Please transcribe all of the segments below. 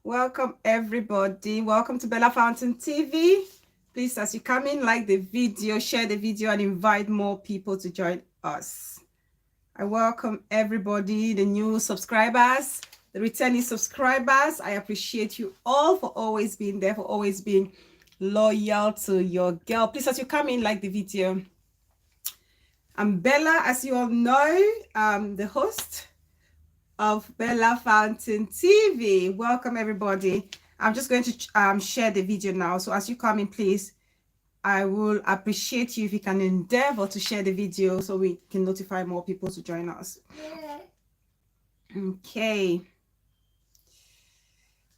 welcome everybody. Welcome to Bella Fountain TV. Please, as you come in, like the video, share the video, and invite more people to join us. I welcome everybody, the new subscribers, the returning subscribers. I appreciate you all for always being there, for always being loyal to your girl. Please, as you come in, like the video. I'm Bella, as you all know, the host of Bella Fountain TV. Welcome everybody. I'm just going to share the video now. So as you come in, please, I will appreciate you if you can endeavor to share the video so we can notify more people to join us. Okay.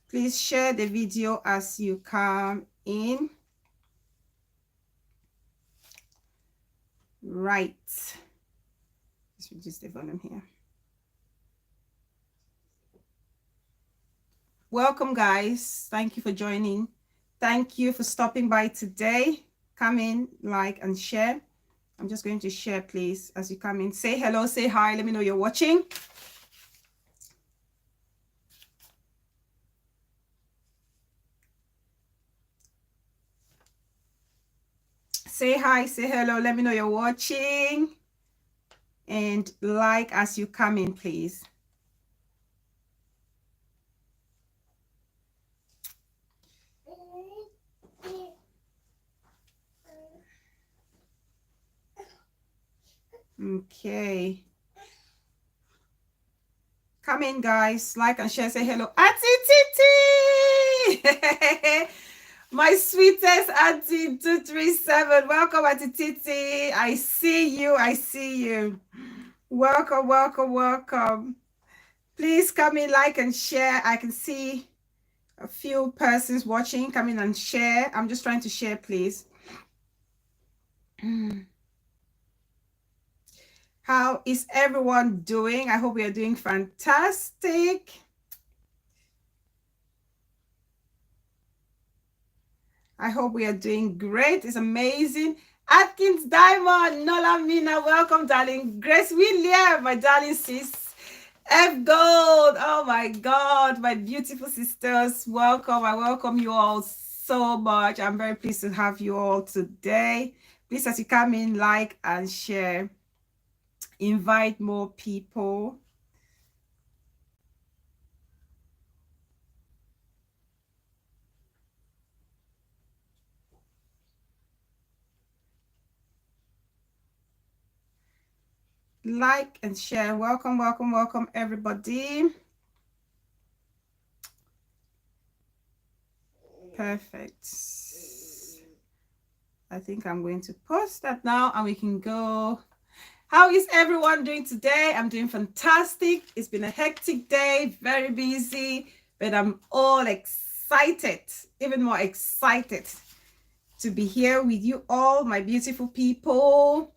Please share the video as you come in. Right. Let's reduce the volume here. Welcome, guys. Thank you for joining. Thank you for stopping by today. Come in, like, and share. I'm just going to share, please, as you come in. Say hello, say hi. Let me know you're watching. Say hi, say hello. Let me know you're watching. And like as you come in, please. Okay. Come in, guys. Like and share. Say hello. Auntie Titi! My sweetest Auntie 237. Welcome, Auntie Titi. I see you. I see you. Welcome, welcome, welcome. Please come in, like and share. I can see a few persons watching. Come in and share. I'm just trying to share, please. How is everyone doing? I hope we are doing fantastic. I hope we are doing great. It's amazing. Atkins Diamond, Nola Mina, welcome, darling. Grace William, my darling sis. F Gold, oh my God, my beautiful sisters. Welcome. I welcome you all so much. I'm very pleased to have you all today. Please, as you come in, like and share. Invite more people. Like and share. Welcome, welcome, welcome, everybody. Perfect. I think I'm going to post that now and we can go. How is everyone doing today? I'm doing fantastic. It's been a hectic day, very busy, but I'm all excited, even more excited to be here with you all, my beautiful people.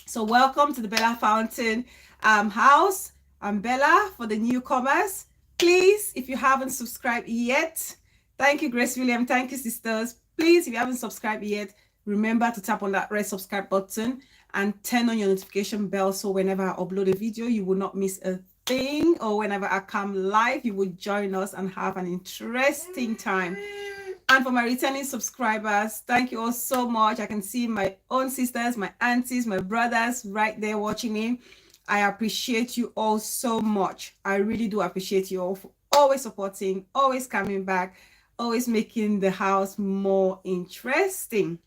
So welcome to the Bella Fountain house. I'm Bella. For the newcomers, please, if you haven't subscribed yet, thank you, Grace William. Thank you, sisters. Please, if you haven't subscribed yet, remember to tap on that red subscribe button and turn on your notification bell so whenever I upload a video, you will not miss a thing, or whenever I come live, you will join us and have an interesting time. And for my returning subscribers, thank you all so much. I can see my own sisters, my aunties, my brothers right there watching me. I appreciate you all so much. I really do appreciate you all for always supporting, always coming back, always making the house more interesting.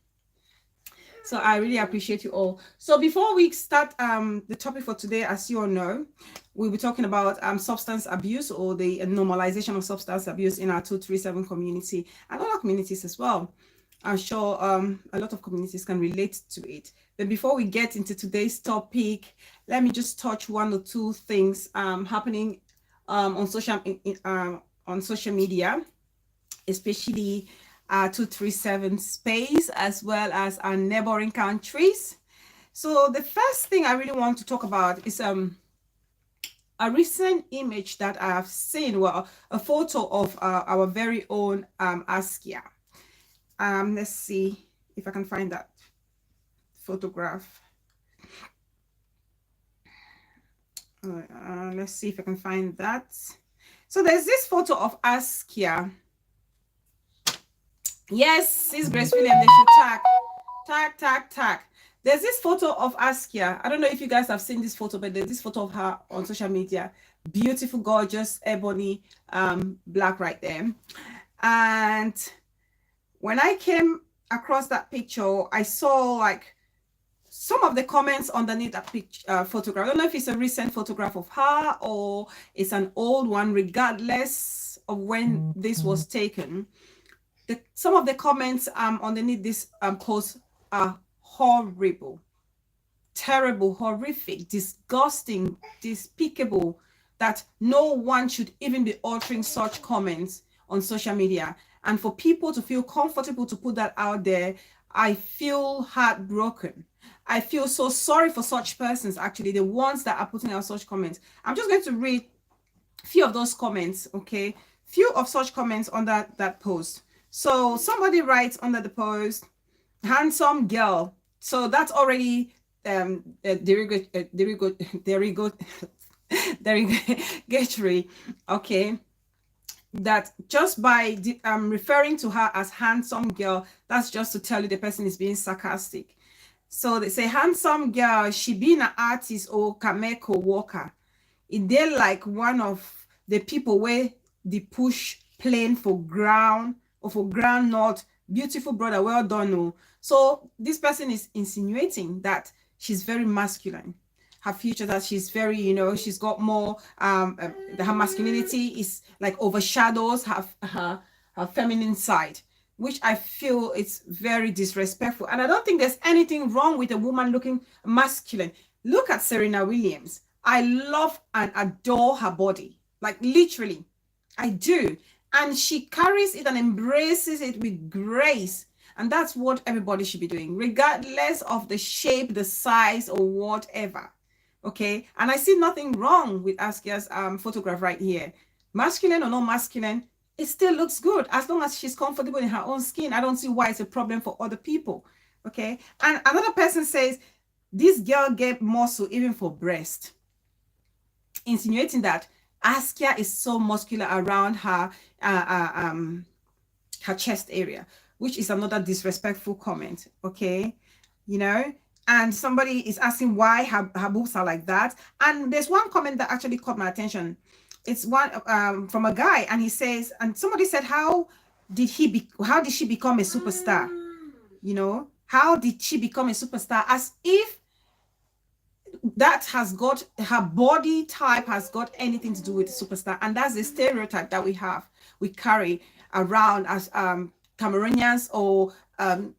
So I really appreciate you all. So before we start the topic for today, as you all know, we'll be talking about substance abuse, or the normalization of substance abuse in our 237 community and other communities as well. I'm sure a lot of communities can relate to it. But before we get into today's topic, let me just touch one or two things happening on social media, especially 237 space, as well as our neighboring countries. So the first thing I really want to talk about is a recent image that I have seen, well, a photo of our very own Askia. Let's see if I can find that photograph. Let's see if I can find that. So there's this photo of Askia. Yes, sis Grace William, they should tag. There's this photo of Askia. I don't know if you guys have seen this photo, but there's this photo of her on social media. Beautiful, gorgeous, ebony, black right there. And when I came across that picture, I saw like some of the comments underneath that picture, photograph. I don't know if it's a recent photograph of her or it's an old one, regardless of when this was taken. Some of the comments underneath this post are horrible, terrible, horrific, disgusting, despicable, that no one should even be uttering such comments on social media. And for people to feel comfortable to put that out there, I feel heartbroken. I feel so sorry for such persons, actually, the ones that are putting out such comments. I'm just going to read a few of those comments, okay? Few of such comments on that post. So somebody writes under the post, handsome girl. So that's already derogatory, okay? That just by referring to her as handsome girl, that's just to tell you the person is being sarcastic. So they say, handsome girl, she being an artist or Kameko worker. They like one of the people where they push plane for ground or for ground not. Beautiful brother, well done. No. So this person is insinuating that she's very masculine. Her future, that she's very, you know, she's got more, her masculinity is like overshadows her feminine side, which I feel is very disrespectful. And I don't think there's anything wrong with a woman looking masculine. Look at Serena Williams. I love and adore her body, like literally, I do. And she carries it and embraces it with grace. And that's what everybody should be doing, regardless of the shape, the size, or whatever. Okay. And I see nothing wrong with Askia's photograph right here. Masculine or not masculine, it still looks good. As long as she's comfortable in her own skin, I don't see why it's a problem for other people. Okay. And another person says, this girl gave muscle even for breast, insinuating that Askia is so muscular around her her chest area, which is another disrespectful comment. Okay, you know. And somebody is asking why her boobs are like that. And there's one comment that actually caught my attention. It's one from a guy, and he says, and somebody said, how did she become a superstar? You know, how did she become a superstar? As if that has got, her body type has got anything to do with superstar. And that's the stereotype that we carry around as Cameroonians or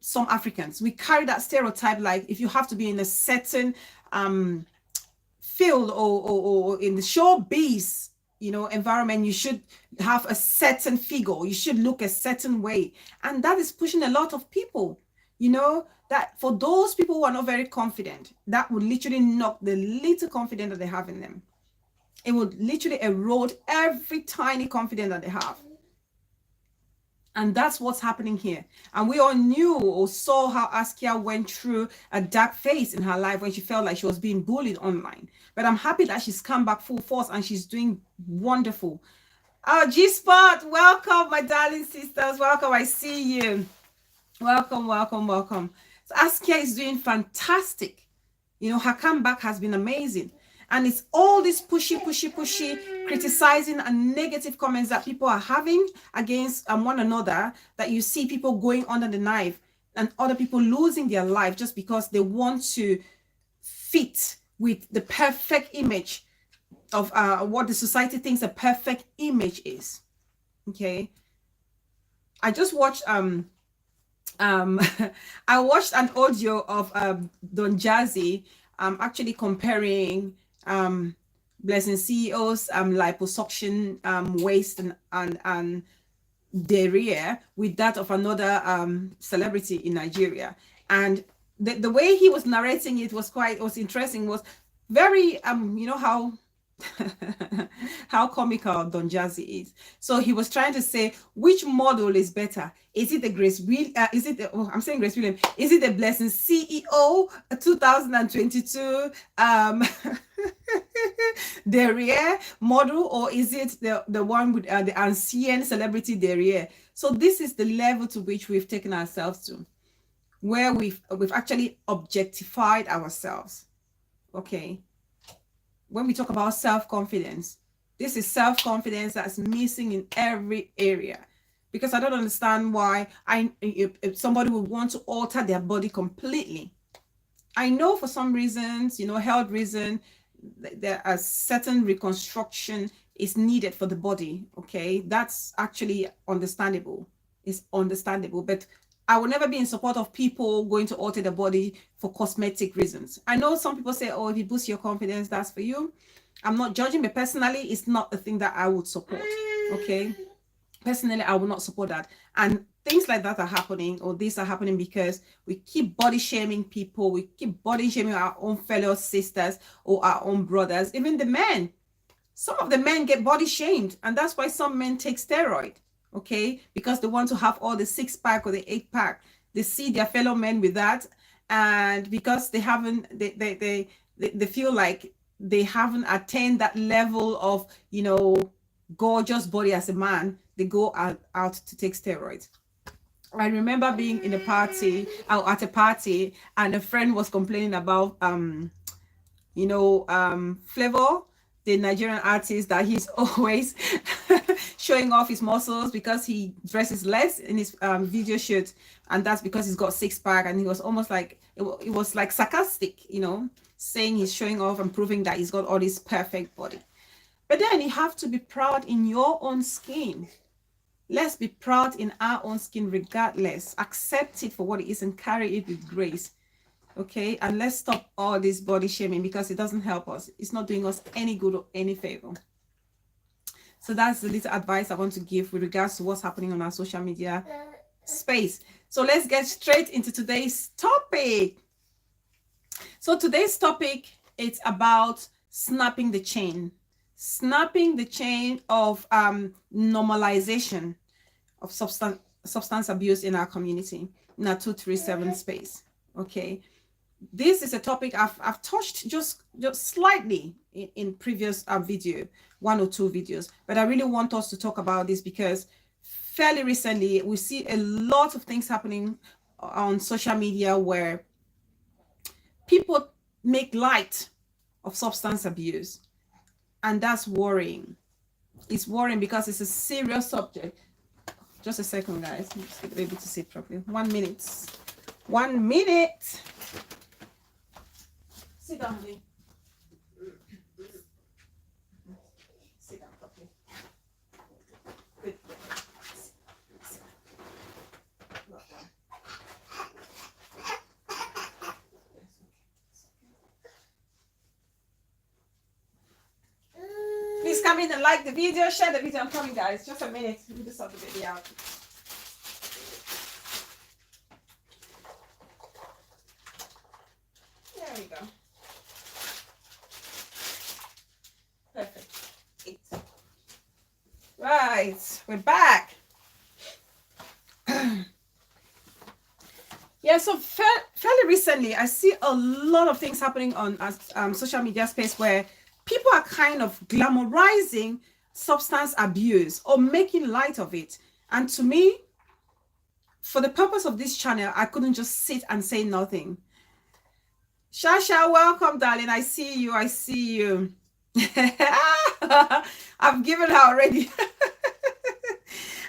some Africans. We carry that stereotype, like if you have to be in a certain field or in the showbiz, you know, environment, you should have a certain figure, you should look a certain way. And that is pushing a lot of people, you know, that for those people who are not very confident, that would literally knock the little confidence that they have in them. It would literally erode every tiny confidence that they have. And that's what's happening here. And we all knew or saw how Askia went through a dark phase in her life when she felt like she was being bullied online. But I'm happy that she's come back full force and she's doing wonderful. Oh, G-Spot, welcome, my darling sisters. Welcome, I see you. Welcome, welcome, welcome. So Askia is doing fantastic. You know, her comeback has been amazing. And it's all this pushy, criticizing and negative comments that people are having against one another, that you see people going under the knife and other people losing their life just because they want to fit with the perfect image of what the society thinks a perfect image is. Okay. I just watched I watched an audio of Don Jazzy actually comparing Blessing CEO's liposuction waist and derriere with that of another celebrity in Nigeria. And the way he was narrating it was interesting, was very you know how How comical Don Jazzy is. So he was trying to say which model is better. Is it the Grace Will? Is it the, oh, I'm saying Grace William? Is it the Blessing CEO 2022 derriere model, or is it the one with the ancien celebrity derriere? So this is the level to which we've taken ourselves to, where we've actually objectified ourselves. Okay. When we talk about self-confidence, this is self-confidence that's missing in every area, because I don't understand why if somebody would want to alter their body completely. I know for some reasons, you know, health reason, there are certain reconstruction is needed for the body. Okay, that's actually understandable. It's understandable, but I will never be in support of people going to alter the body for cosmetic reasons. I know some people say, oh, if you boost your confidence, that's for you. I'm not judging, but personally, it's not a thing that I would support. Okay, personally, I will not support that. And things like that are happening, or these are happening because we keep body shaming people. We keep body shaming our own fellow sisters or our own brothers, even the men. Some of the men get body shamed, and that's why some men take steroid. Okay, because they want to have all the 6-pack or the 8-pack. They see their fellow men with that, and because they haven't, they feel like they haven't attained that level of, you know, gorgeous body as a man, they go out to take steroids. I remember being in a party, at a party, and a friend was complaining about you know, Flavor, the Nigerian artist, that he's always showing off his muscles because he dresses less in his video shoot, and that's because he's got 6-pack. And he was almost like, it was like sarcastic, you know, saying he's showing off and proving that he's got all this perfect body. But then you have to be proud in your own skin. Let's be proud in our own skin regardless. Accept it for what it is and carry it with grace. Okay, and let's stop all this body shaming, because it doesn't help us. It's not doing us any good or any favor. So that's the little advice I want to give with regards to what's happening on our social media space. So let's get straight into today's topic. So today's topic, it's about snapping the chain of normalization of substance abuse in our community, in our 237 space. Okay, this is a topic I've touched just slightly in previous video, 1 or 2 videos, but I really want us to talk about this because fairly recently we see a lot of things happening on social media where people make light of substance abuse, and that's worrying. It's worrying because it's a serious subject. Just a second, guys. I'm just going to be able to sit properly. 1 minute. 1 minute. Sit down, honey. Sit down properly. Good. Please come in and like the video, share the video. I'm coming, guys. Just a minute. Let me just sort the baby out. There we go. Perfect. 8. Right, we're back. Yeah, so fairly recently, I see a lot of things happening on social media space where people are kind of glamorizing substance abuse or making light of it. And to me, for the purpose of this channel, I couldn't just sit and say nothing. Shasha, welcome, darling. I see you. I see you. I've given her already.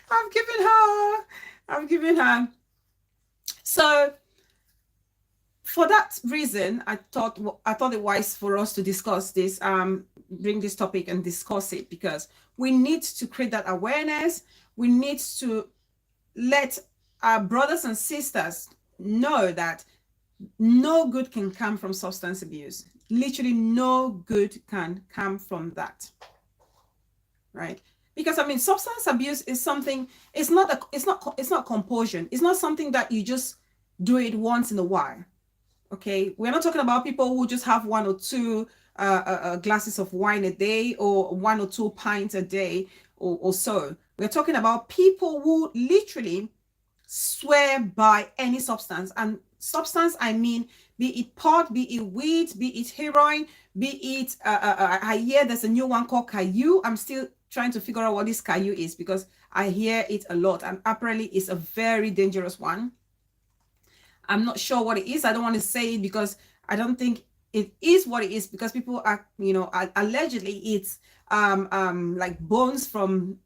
I've given her. So for that reason, I thought it wise for us to discuss this, bring this topic and discuss it, because we need to create that awareness. We need to let our brothers and sisters know that no good can come from substance abuse. Literally no good can come from that, right? Because I mean, substance abuse is something, it's not compulsion. It's not something that you just do it once in a while. Okay, we're not talking about people who just have 1 or 2 glasses of wine a day or 1 or 2 pints a day or so. We're talking about people who literally swear by any substance. And substance, I mean, be it pot, be it weed, be it heroin, be it, I hear there's a new one called Caillou. I'm still trying to figure out what this Caillou is because I hear it a lot. And apparently it's a very dangerous one. I'm not sure what it is. I don't want to say it because I don't think it is what it is, because people are, you know, allegedly it's like bones from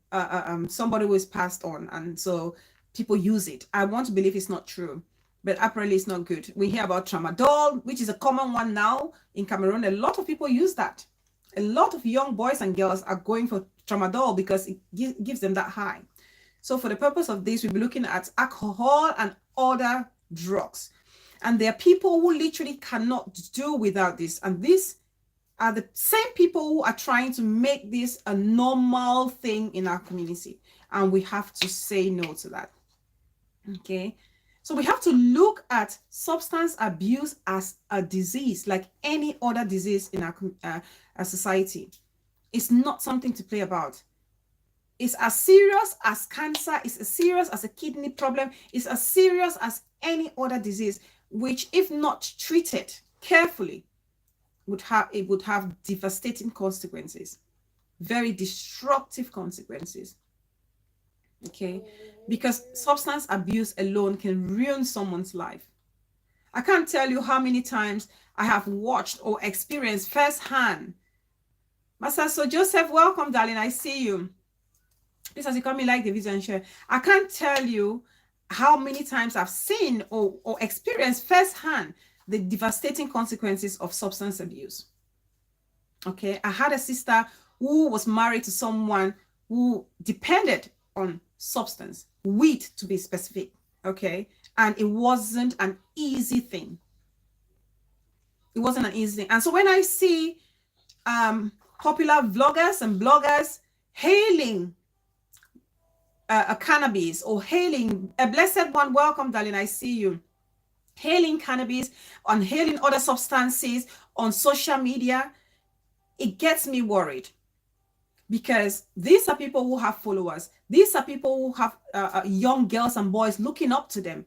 somebody who is passed on, and so people use it. I want to believe it's not true, but apparently it's not good. We hear about tramadol, which is a common one now in Cameroon. A lot of people use that. A lot of young boys and girls are going for tramadol because it gives them that high. So for the purpose of this, we'll be looking at alcohol and other drugs. And there are people who literally cannot do without this. And these are the same people who are trying to make this a normal thing in our community. And we have to say no to that. Okay. So we have to look at substance abuse as a disease, like any other disease in our society. It's not something to play about. It's as serious as cancer. It's as serious as a kidney problem. It's as serious as any other disease, which, if not treated carefully, would have devastating consequences, very destructive consequences. Okay, because substance abuse alone can ruin someone's life. I can't tell you how many times I have watched or experienced firsthand. Master So Joseph, welcome, darling. I see you. Please, as you come in, like the video and share. I can't tell you how many times I've seen or experienced firsthand the devastating consequences of substance abuse. Okay, I had a sister who was married to someone who depended on substance, weed to be specific. Okay, and it wasn't an easy thing. It wasn't an easy thing. And so when I see popular vloggers and bloggers hailing a cannabis, or hailing a blessed one, welcome, darling, I see you, hailing cannabis, on hailing other substances on social media, it gets me worried, because these are people who have followers. These are people who have young girls and boys looking up to them,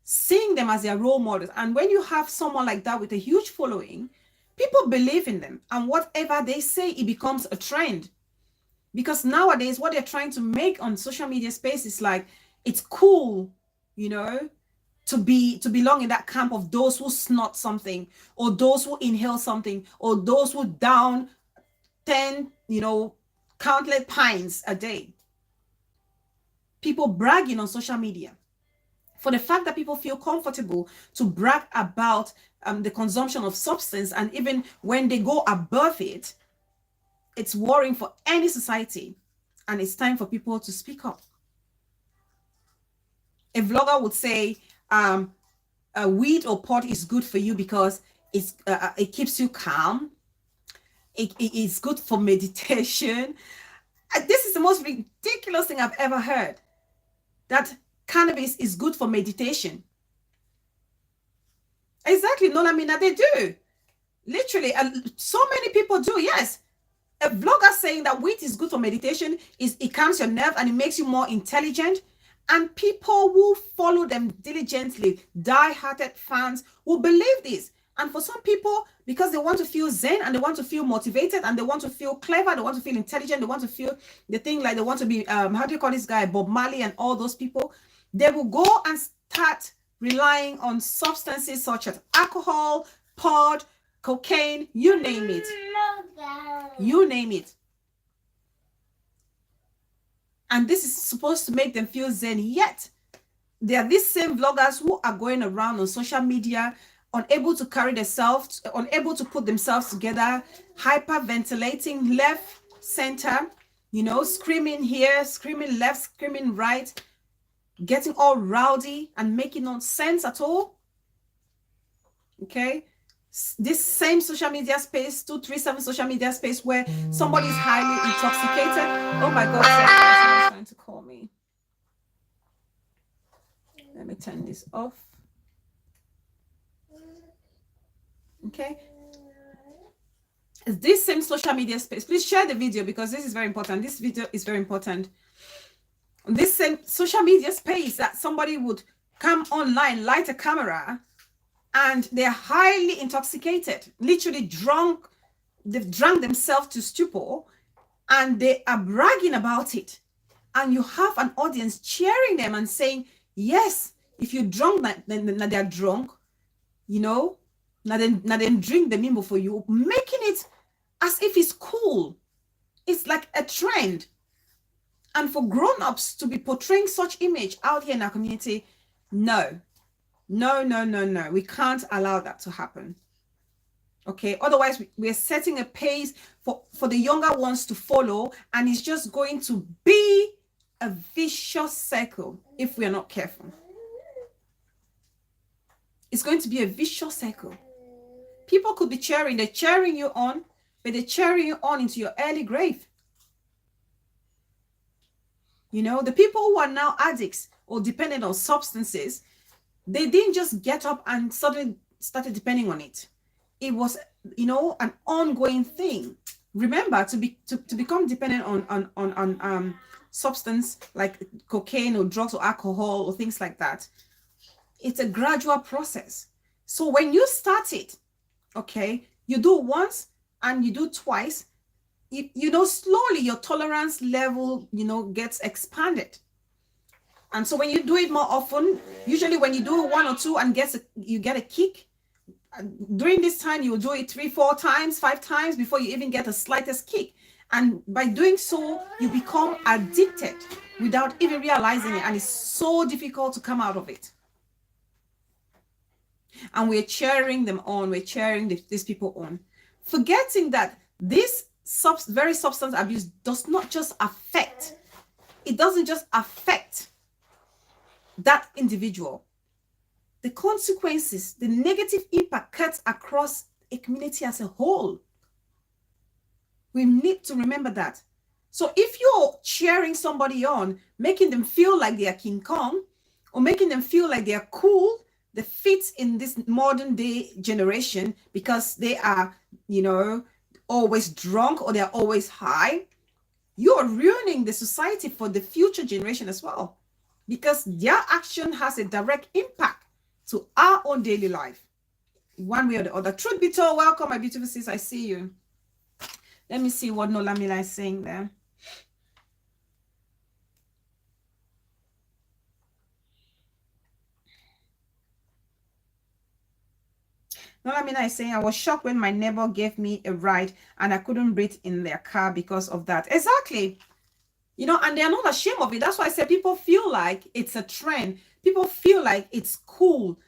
seeing them as their role models. And when you have someone like that with a huge following, people believe in them, and whatever they say, it becomes a trend. Because nowadays, what they're trying to make on social media space is like, it's cool, you know, to belong in that camp of those who snort something, or those who inhale something, or those who down 10, you know, countless pints a day. People bragging on social media for the fact that people feel comfortable to brag about the consumption of substance. And even when they go above it, it's worrying for any society, and it's time for people to speak up. A vlogger would say weed or pot is good for you because it keeps you calm. It's good for meditation. This is the most ridiculous thing I've ever heard, that cannabis is good for meditation. Exactly, no, I mean, they do. Literally, so many people do, yes. A vlogger saying that weed is good for meditation, it calms your nerve and it makes you more intelligent. And people who follow them diligently, die-hearted fans, will believe this. And for some people, because they want to feel zen and they want to feel motivated and they want to feel clever, they want to feel intelligent, they want to feel the thing, like they want to be, how do you call this guy, Bob Marley and all those people, they will go and start relying on substances such as alcohol, pot, cocaine, you name it. You name it. And this is supposed to make them feel zen, yet there are these same vloggers who are going around on social media, unable to carry themselves, unable to put themselves together, hyperventilating left, center, you know, screaming here, screaming left, screaming right, getting all rowdy and making no sense at all. Okay, this same social media space, 237 social media space, where somebody is highly intoxicated. Oh my God, someone's trying to call me. Let me turn this off. Okay. this same social media space, please share the video because this is very important. This video is very important. This same social media space that somebody would come online, light a camera, and they're highly intoxicated, literally drunk. They've drunk themselves to stupor, and they are bragging about it. And you have an audience cheering them and saying, yes, if you're drunk, then they're drunk, you know, now then drink the mimbo for you, making it as if it's cool. It's like a trend. And for grown-ups to be portraying such image out here in our community, no. We can't allow that to happen. Okay, otherwise we're setting a pace for the younger ones to follow, and it's just going to be a vicious cycle if we are not careful. It's going to be a vicious cycle. People could be cheering, they're cheering you on, but they're cheering you on into your early grave. You know, the people who are now addicts or dependent on substances, they didn't just get up and suddenly started depending on it. It was, you know, an ongoing thing. Remember, to become dependent on substance like cocaine or drugs or alcohol or things like that, it's a gradual process. So when you start it, okay, you do once and you do twice, you know, slowly your tolerance level, you know, gets expanded. And so when you do it more often, usually when you do 1 or 2 and you get a kick, during this time you will do it 3, 4 times, 5 times before you even get the slightest kick. And by doing so, you become addicted without even realizing it, and it's so difficult to come out of it. And we're cheering them on, we're cheering these people on, forgetting that this very substance abuse does not just affect, it doesn't just affect that individual. The consequences, the negative impact cuts across a community as a whole. We need to remember that. So if you're cheering somebody on, making them feel like they are King Kong, or making them feel like they are cool, they fit in this modern day generation because they are, you know, always drunk or they're always high, you're ruining the society for the future generation as well, because their action has a direct impact to our own daily life, one way or the other. Truth be told, welcome, my beautiful sis. I see you. Let me see what Nolamila is saying there. Nolamina is saying, I was shocked when my neighbor gave me a ride and I couldn't breathe in their car because of that. Exactly. You know, and they're not ashamed of it. That's why I said people feel like it's a trend. People feel like it's cool,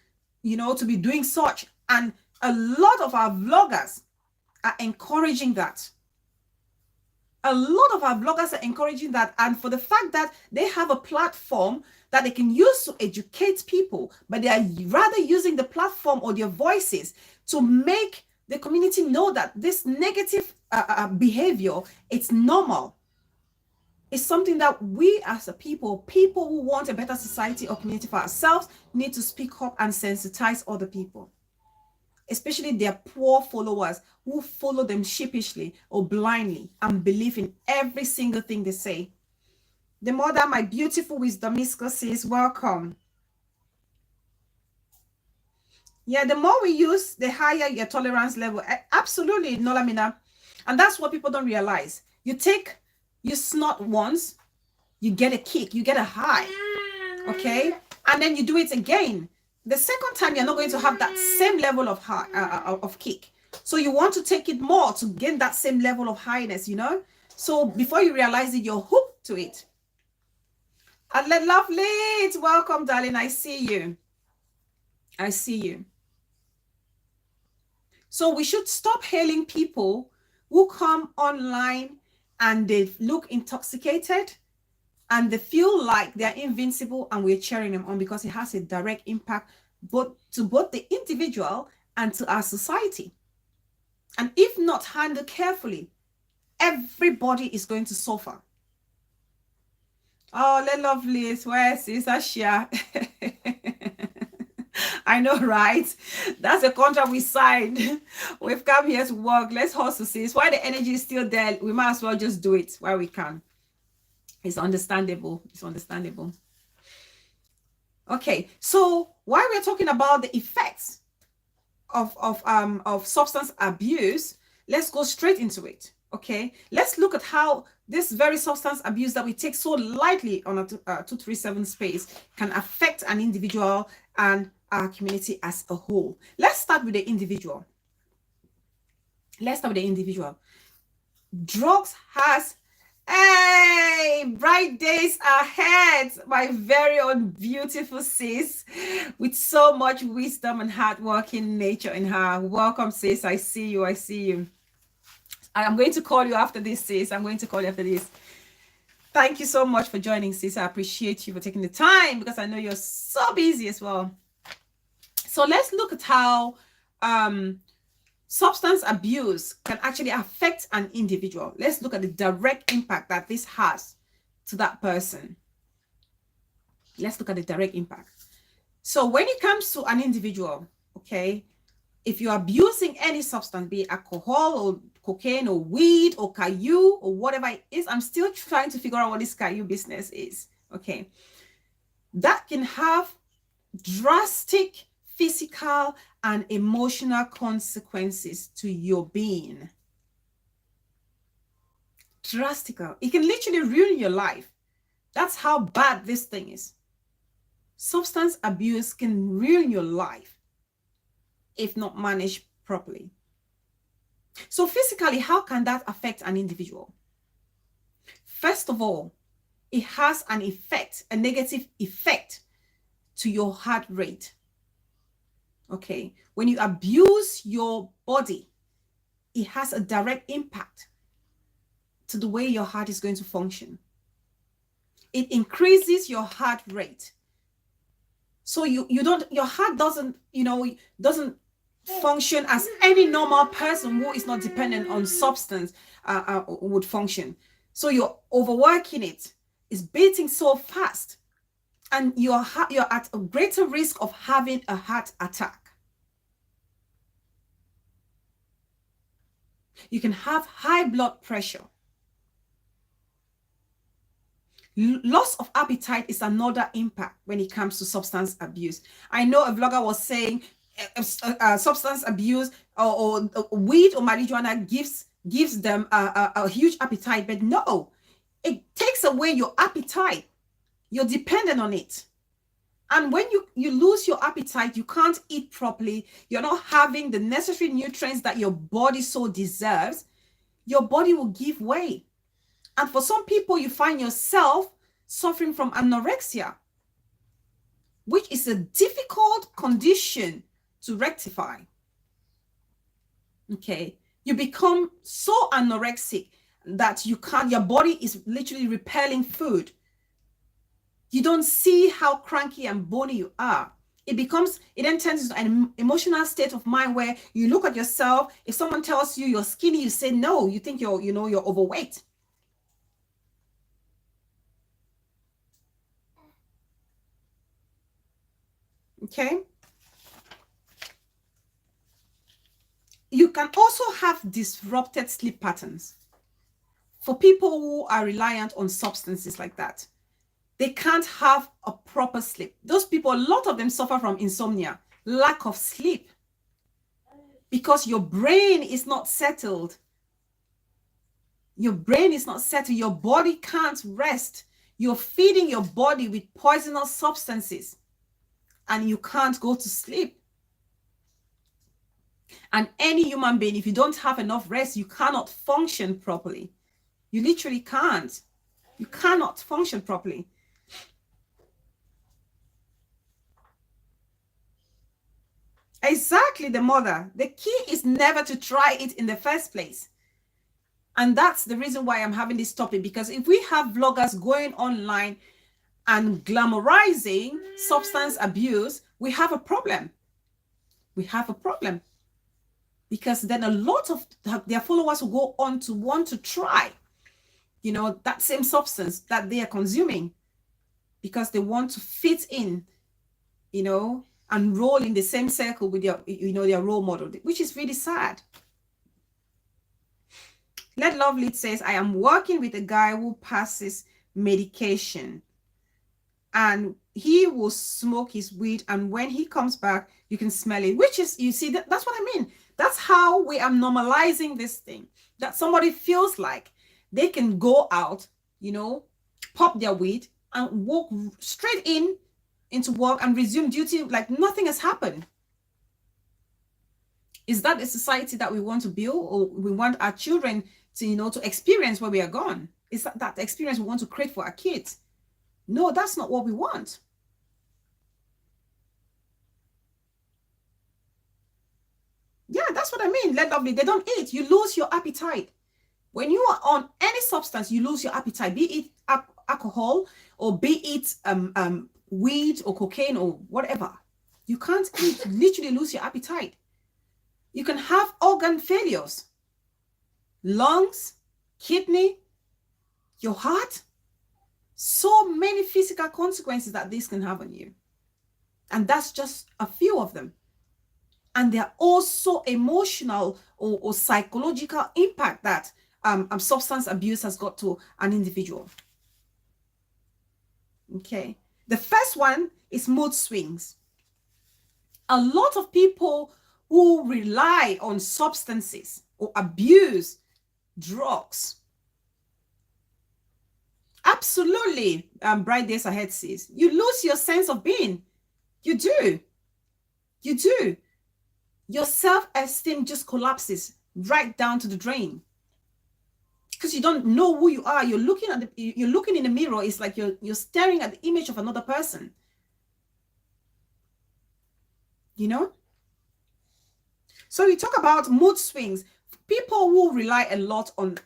you know, to be doing such. And a lot of our vloggers are encouraging that. A lot of our vloggers are encouraging that. And for the fact that they have a platform that they can use to educate people, but they are rather using the platform or their voices to make the community know that this negative behavior, it's normal. It's something that we as a people who want a better society or community for ourselves, need to speak up and sensitize other people, especially their poor followers who follow them sheepishly or blindly and believe in every single thing they say. The mother, my beautiful Wisdomisco, says, welcome. Yeah, the more we use, the higher your tolerance level. Absolutely, Nolamina. And that's what people don't realize. You snort once, you get a kick, you get a high, okay? And then you do it again. The second time, you're not going to have that same level of high, of kick. So you want to take it more to gain that same level of highness, you know? So before you realize it, you're hooked to it. Lovely, it's welcome, darling. I see you. I see you. So we should stop hailing people who come online and they look intoxicated and they feel like they're invincible, and we're cheering them on because it has a direct impact to both the individual and to our society. And if not handled carefully, everybody is going to suffer. Oh, lovely. Where is Ashia? I know, right? That's a contract we signed. We've come here to work. Let's hustle, sis. While the energy is still there, we might as well just do it while we can. It's understandable. It's understandable. Okay, so while we're talking about the effects of substance abuse, let's go straight into it. Okay, let's look at how this very substance abuse that we take so lightly on a 237 space can affect an individual and our community as a whole. Let's start with the individual. Drugs has, hey, bright days ahead, my very own beautiful sis with so much wisdom and hardworking nature in her. Welcome, sis. I see you. I'm going to call you after this, sis. I'm going to call you after this. Thank you so much for joining, sis. I appreciate you for taking the time because I know you're so busy as well. So let's look at how substance abuse can actually affect an individual. Let's look at the direct impact that this has to that person. Let's look at the direct impact. So when it comes to an individual, okay, if you're abusing any substance, be it alcohol or cocaine or weed or caillou or whatever it is, I'm still trying to figure out what this caillou business is, okay, that can have drastic physical and emotional consequences to your being. Drastic. It can literally ruin your life. That's how bad this thing is. Substance abuse can ruin your life if not managed properly. So physically, how can that affect an individual? First of all, it has an effect, a negative effect to your heart rate. Okay, when you abuse your body, it has a direct impact to the way your heart is going to function. It increases your heart rate. So your heart doesn't function as any normal person who is not dependent on substance would function. So you're overworking it. It's beating so fast, and you're at a greater risk of having a heart attack. You can have high blood pressure. Loss of appetite is another impact when it comes to substance abuse. I know a vlogger was saying substance abuse or weed or marijuana gives them a huge appetite, but no, it takes away your appetite. You're dependent on it. And when you lose your appetite, you can't eat properly. You're not having the necessary nutrients that your body so deserves. Your body will give way. And for some people, you find yourself suffering from anorexia, which is a difficult condition to rectify. Okay, you become so anorexic that your body is literally repelling food. You don't see how cranky and bony you are. It then turns into an emotional state of mind where you look at yourself. If someone tells you you're skinny, you say no. You think you're overweight. Okay. You can also have disrupted sleep patterns. For people who are reliant on substances like that, they can't have a proper sleep. Those people, a lot of them suffer from insomnia, lack of sleep, because your brain is not settled. Your brain is not settled. Your body can't rest. You're feeding your body with poisonous substances, and you can't go to sleep. And any human being, if you don't have enough rest, you cannot function properly. You literally can't. You cannot function properly. Exactly, the mother. The key is never to try it in the first place. And that's the reason why I'm having this topic, because if we have vloggers going online and glamorizing substance abuse, we have a problem. We have a problem. Because then a lot of their followers will go on to want to try, that same substance that they are consuming, because they want to fit in, and roll in the same circle with their role model, which is really sad. Let Lovely says, I am working with a guy who passes medication and he will smoke his weed, and when he comes back you can smell it, which is, you see, that's what I mean. That's how we are normalizing this thing, that somebody feels like they can go out, pop their weed and walk straight into work and resume duty like nothing has happened. Is that a society that we want to build, or we want our children to to experience where we are gone? Is that the experience we want to create for our kids? No, that's not what we want. Yeah, that's what I mean. Let Lovely, they don't eat. You lose your appetite. When you are on any substance, you lose your appetite, be it alcohol or be it weed or cocaine or whatever. You can't eat, literally lose your appetite. You can have organ failures, lungs, kidney, your heart. So many physical consequences that this can have on you. And that's just a few of them. And there are also emotional or psychological impact that substance abuse has got to an individual. Okay. The first one is mood swings. A lot of people who rely on substances or abuse drugs. Absolutely, Bright Days Ahead says, you lose your sense of being. You do. You do. Your self-esteem just collapses right down to the drain. Because you don't know who you are. You're looking in the mirror. It's like you're staring at the image of another person. So you talk about mood swings. People who rely a lot on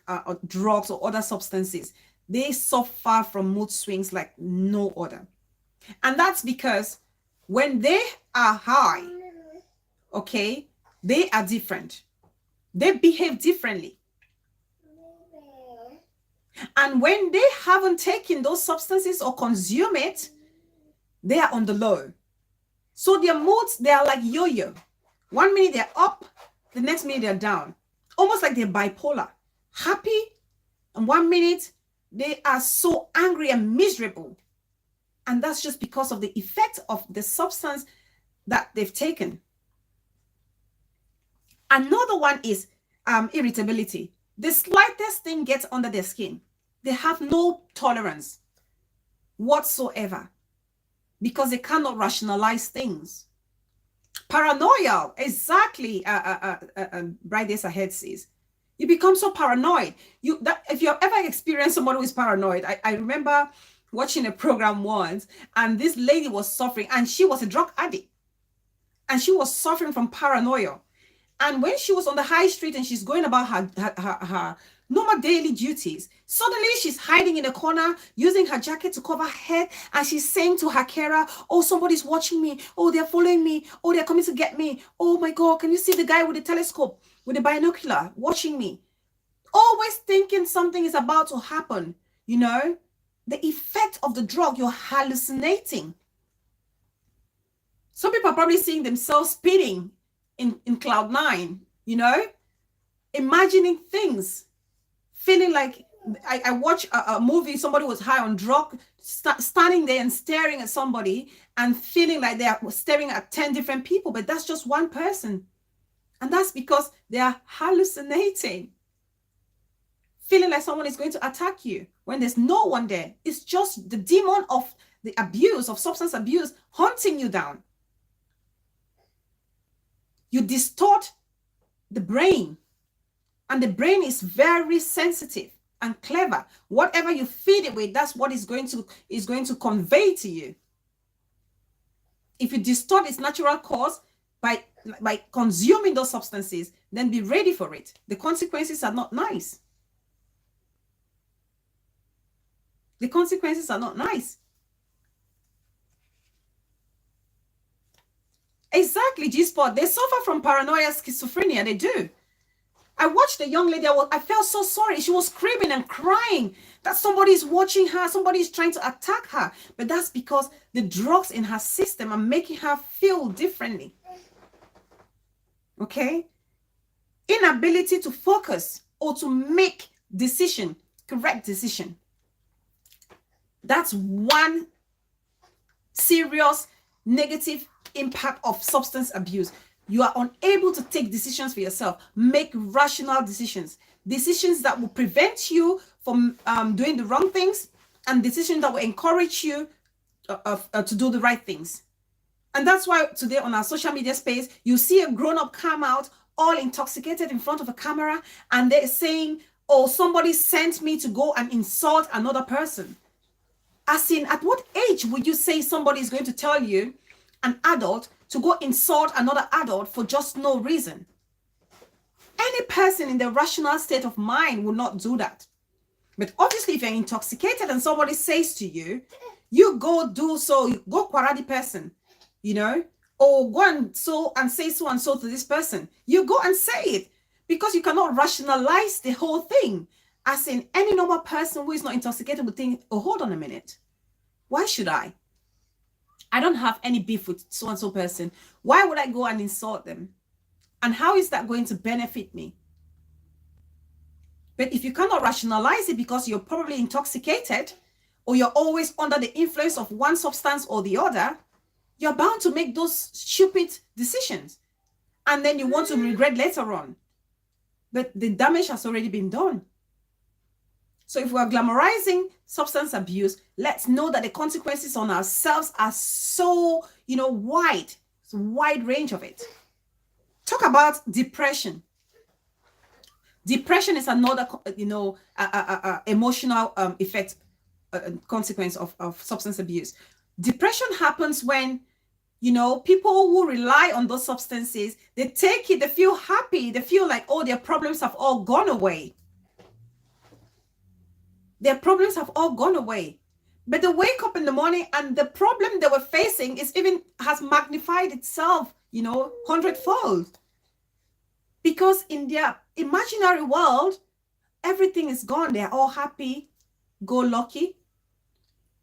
drugs or other substances, they suffer from mood swings like no other. And that's because when they are high, okay, they are different. They behave differently. And when they haven't taken those substances or consume it, they are on the low. So their moods, they are like yo-yo. 1 minute they're up, the next minute they're down. Almost like they're bipolar. Happy, and 1 minute they are so angry and miserable. And that's just because of the effect of the substance that they've taken. Another one is irritability. The slightest thing gets under their skin. They have no tolerance whatsoever because they cannot rationalize things. Paranoia, exactly. Bright Days Ahead says, you become so paranoid. If you have ever experienced someone who is paranoid, I remember watching a program once, and this lady was suffering, and she was a drug addict, and she was suffering from paranoia. And when she was on the high street and she's going about her normal daily duties, suddenly she's hiding in a corner, using her jacket to cover her head, and she's saying to her carer, oh, somebody's watching me. Oh, they're following me. Oh, they're coming to get me. Oh my God, can you see the guy with the telescope, with the binocular watching me? Always thinking something is about to happen, The effect of the drug, you're hallucinating. Some people are probably seeing themselves speeding in cloud 9, imagining things, feeling like I watch a movie, somebody was high on drug, standing there and staring at somebody and feeling like they are staring at 10 different people, but that's just one person. And that's because they are hallucinating, feeling like someone is going to attack you when there's no one there. It's just the demon of the abuse, of substance abuse, hunting you down. You distort the brain, and the brain is very sensitive and clever. Whatever you feed it with, that's what is going to convey to you. If you distort its natural cause by consuming those substances, then be ready for it. The consequences are not nice. The consequences are not nice. Exactly, G-Spot. They suffer from paranoia, schizophrenia. They do. I watched the young lady. I felt so sorry. She was screaming and crying that somebody's watching her, somebody's trying to attack her. But that's because the drugs in her system are making her feel differently. Okay? Inability to focus or to make decision, correct decision. That's one serious negative impact of substance abuse. You are unable to take decisions for yourself, make rational decisions, decisions that will prevent you from doing the wrong things, and decisions that will encourage you to do the right things. And that's why today on our social media space, you see a grown-up come out all intoxicated in front of a camera, and they're saying, oh, somebody sent me to go and insult another person. As in, at what age would you say somebody is going to tell you, an adult, to go insult another adult for just no reason? Any person in the rational state of mind will not do that. But obviously, if you're intoxicated and somebody says to you, you go do so, you go quarry the person, you know, or go and say so and so to this person. You go and say it because you cannot rationalize the whole thing. As in, any normal person who is not intoxicated would think, oh, hold on a minute. Why should I? I don't have any beef with so-and-so person. Why would I go and insult them? And how is that going to benefit me? But if you cannot rationalize it because you're probably intoxicated or you're always under the influence of one substance or the other, you're bound to make those stupid decisions. And then you want to regret later on. But the damage has already been done. So if we're glamorizing substance abuse, let's know that the consequences on ourselves are so, wide. It's a wide range of it. Talk about depression. Depression is another, emotional effect, consequence of substance abuse. Depression happens when, people who rely on those substances, they take it, they feel happy, they feel like, oh, their problems have all gone away. Their problems have all gone away. But they wake up in the morning and the problem they were facing has magnified itself, 100-fold. Because in their imaginary world, everything is gone. They're all happy, go lucky.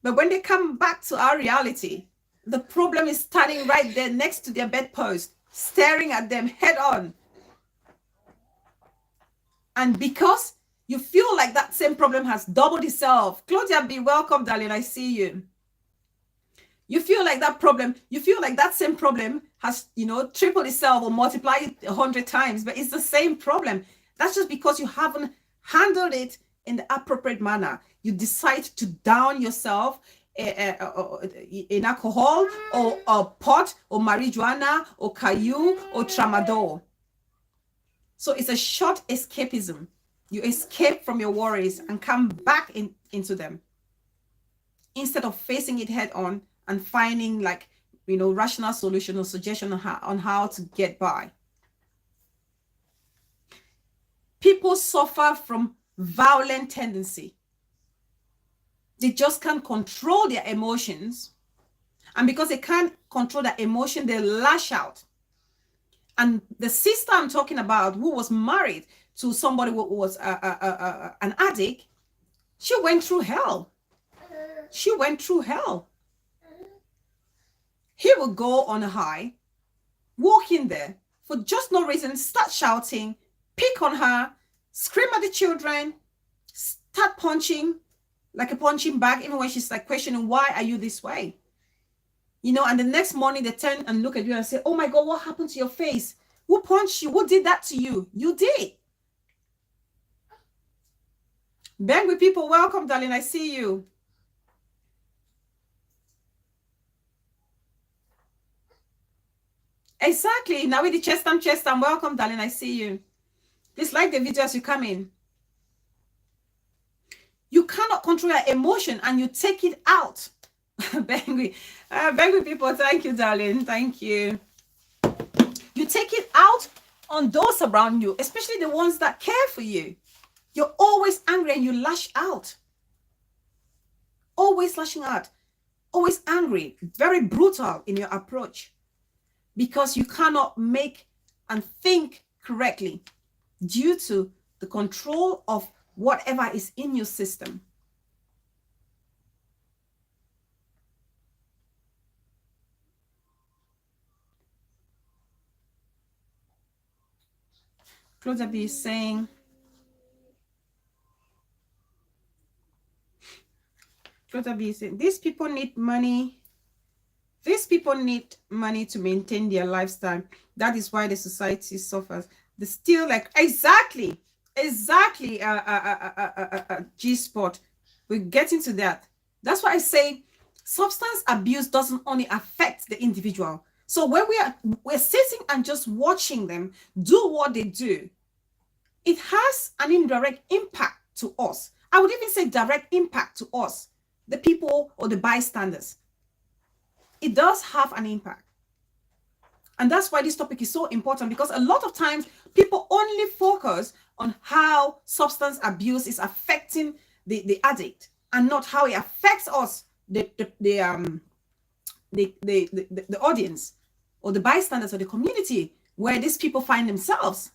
But when they come back to our reality, the problem is standing right there next to their bedpost, staring at them head on. And because you feel like that same problem has doubled itself. Claudia, be welcome, darling. I see you. You feel like that same problem has, tripled itself or multiplied 100 times, but it's the same problem. That's just because you haven't handled it in the appropriate manner. You decide to down yourself in alcohol or pot or marijuana or caillou or tramadol. So it's a short escapism. You escape from your worries and come back into them instead of facing it head on and finding rational solution or suggestion on how to get by. People suffer from violent tendency. They just can't control their emotions. And because they can't control their emotion, they lash out. And the sister I'm talking about, who was married to somebody who was an addict, she went through hell. She went through hell. He would go on a high, walk in there for just no reason, start shouting, pick on her, scream at the children, start punching like a punching bag, even when she's like questioning, why are you this way? And the next morning they turn and look at you and say, oh my God, what happened to your face? Who punched you? Who did that to you? You did. Bang with people, welcome, darling. I see you. Exactly. Now with the chest and welcome, darling. I see you. Please like the video as you come in. You cannot control your emotion and you take it out. Bang with people. Thank you, darling. Thank you. You take it out on those around you, especially the ones that care for you. You're always angry and you lash out. Always lashing out. Always angry. Very brutal in your approach. Because you cannot make and think correctly. due to the control of whatever is in your system. Claudia B is saying, these people need money. These people need money to maintain their lifestyle. That is why the society suffers. The still like exactly G-spot. We're getting to that. That's why I say substance abuse doesn't only affect the individual. So when we're sitting and just watching them do what they do, it has an indirect impact to us. I would even say direct impact to us, the people or the bystanders. It does have an impact. And that's why this topic is so important, because a lot of times people only focus on how substance abuse is affecting the addict and not how it affects us, the audience or the bystanders or the community where these people find themselves.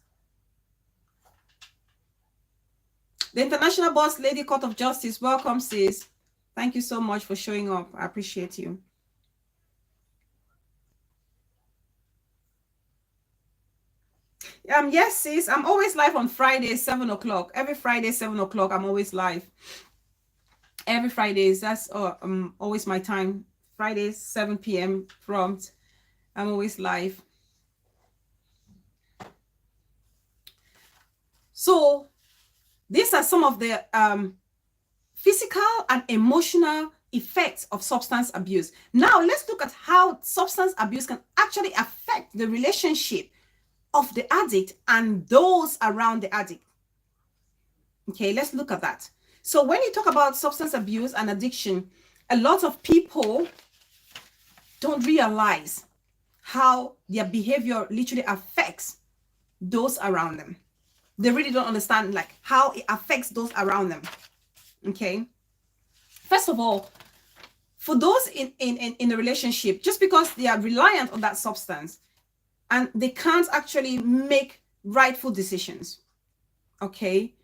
The International Boss Lady Court of Justice, welcome, sis. Thank you so much for showing up. I appreciate you. Yes, sis. I'm always live on Fridays, 7 o'clock. Every Friday, 7 o'clock, I'm always live. Every Fridays, that's always my time. Fridays, 7 p.m. prompt. I'm always live. So these are some of the physical and emotional effects of substance abuse. Now, let's look at how substance abuse can actually affect the relationship of the addict and those around the addict. Okay, let's look at that. So when you talk about substance abuse and addiction, a lot of people don't realize how their behavior literally affects those around them. They really don't understand like how it affects those around them. Okay. First of all, for those in a relationship, just because they are reliant on that substance and they can't actually make rightful decisions, okay,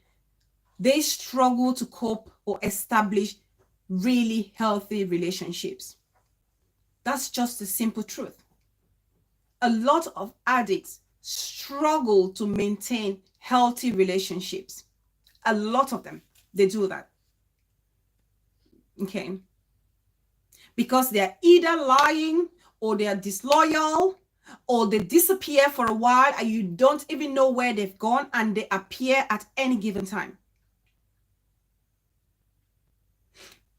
they struggle to cope or establish really healthy relationships. That's just the simple truth. A lot of addicts struggle to maintain healthy relationships. A lot of them, they do that. Okay. Because they're either lying or they're disloyal or they disappear for a while and you don't even know where they've gone and they appear at any given time.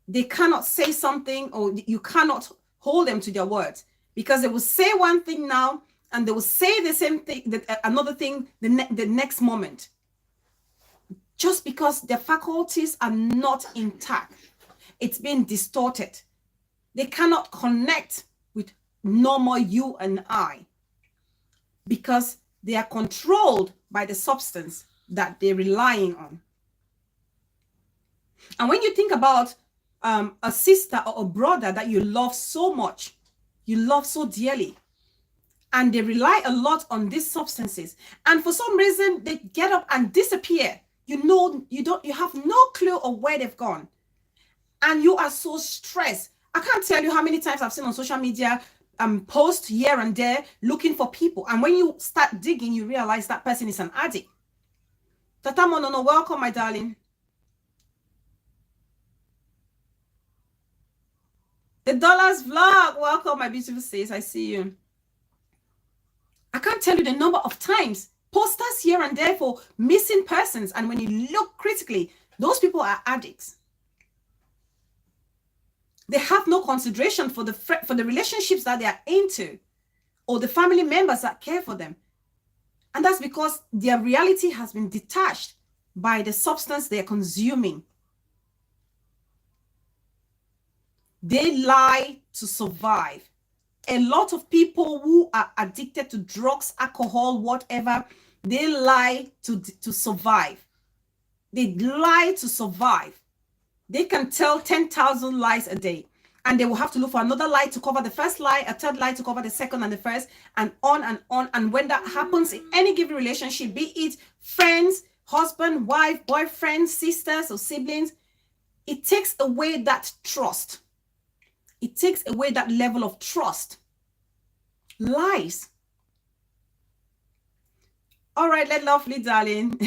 They cannot say something or you cannot hold them to their words because they will say one thing now and they will say the same thing, another thing the next moment. Just because their faculties are not intact. It's been distorted. They cannot connect with normal you and I because they are controlled by the substance that they're relying on. And when you think about a sister or a brother that you love so much, you love so dearly, and they rely a lot on these substances, and for some reason they get up and disappear, you have no clue of where they've gone, and you are so stressed. I can't tell you how many times I've seen on social media post here and there looking for people, and when you start digging, you realize that person is an addict. Tata Monono, welcome, my darling. The Dollars Vlog, welcome, my beautiful sis. I see you. I can't tell you the number of times posters here and there for missing persons, and when you look critically, those people are addicts. They have no consideration for the relationships that they are into or the family members that care for them. And that's because their reality has been detached by the substance they're consuming. They lie to survive. A lot of people who are addicted to drugs, alcohol, whatever, they lie to survive. They lie to survive. They can tell 10,000 lies a day. And they will have to look for another lie to cover the first lie, a third lie to cover the second and the first, and on and on. And when that happens in any given relationship, be it friends, husband, wife, boyfriend, sisters, or siblings, it takes away that trust. It takes away that level of trust. Lies. All right, lovely darling.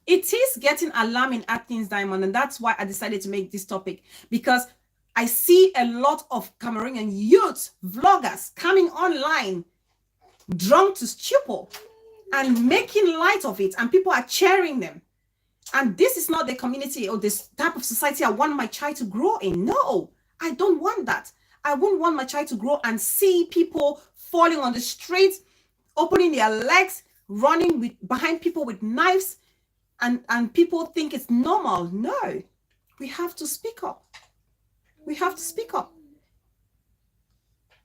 It is getting alarming at things, Diamond, and that's why I decided to make this topic, because I see a lot of Cameroonian youth vloggers coming online drunk to stupor and making light of it, and people are cheering them. And this is not the community or this type of society I want my child to grow in. No, I don't want that. I wouldn't want my child to grow and see people falling on the streets, opening their legs, running behind people with knives, and people think it's normal. No, we have to speak up. We have to speak up.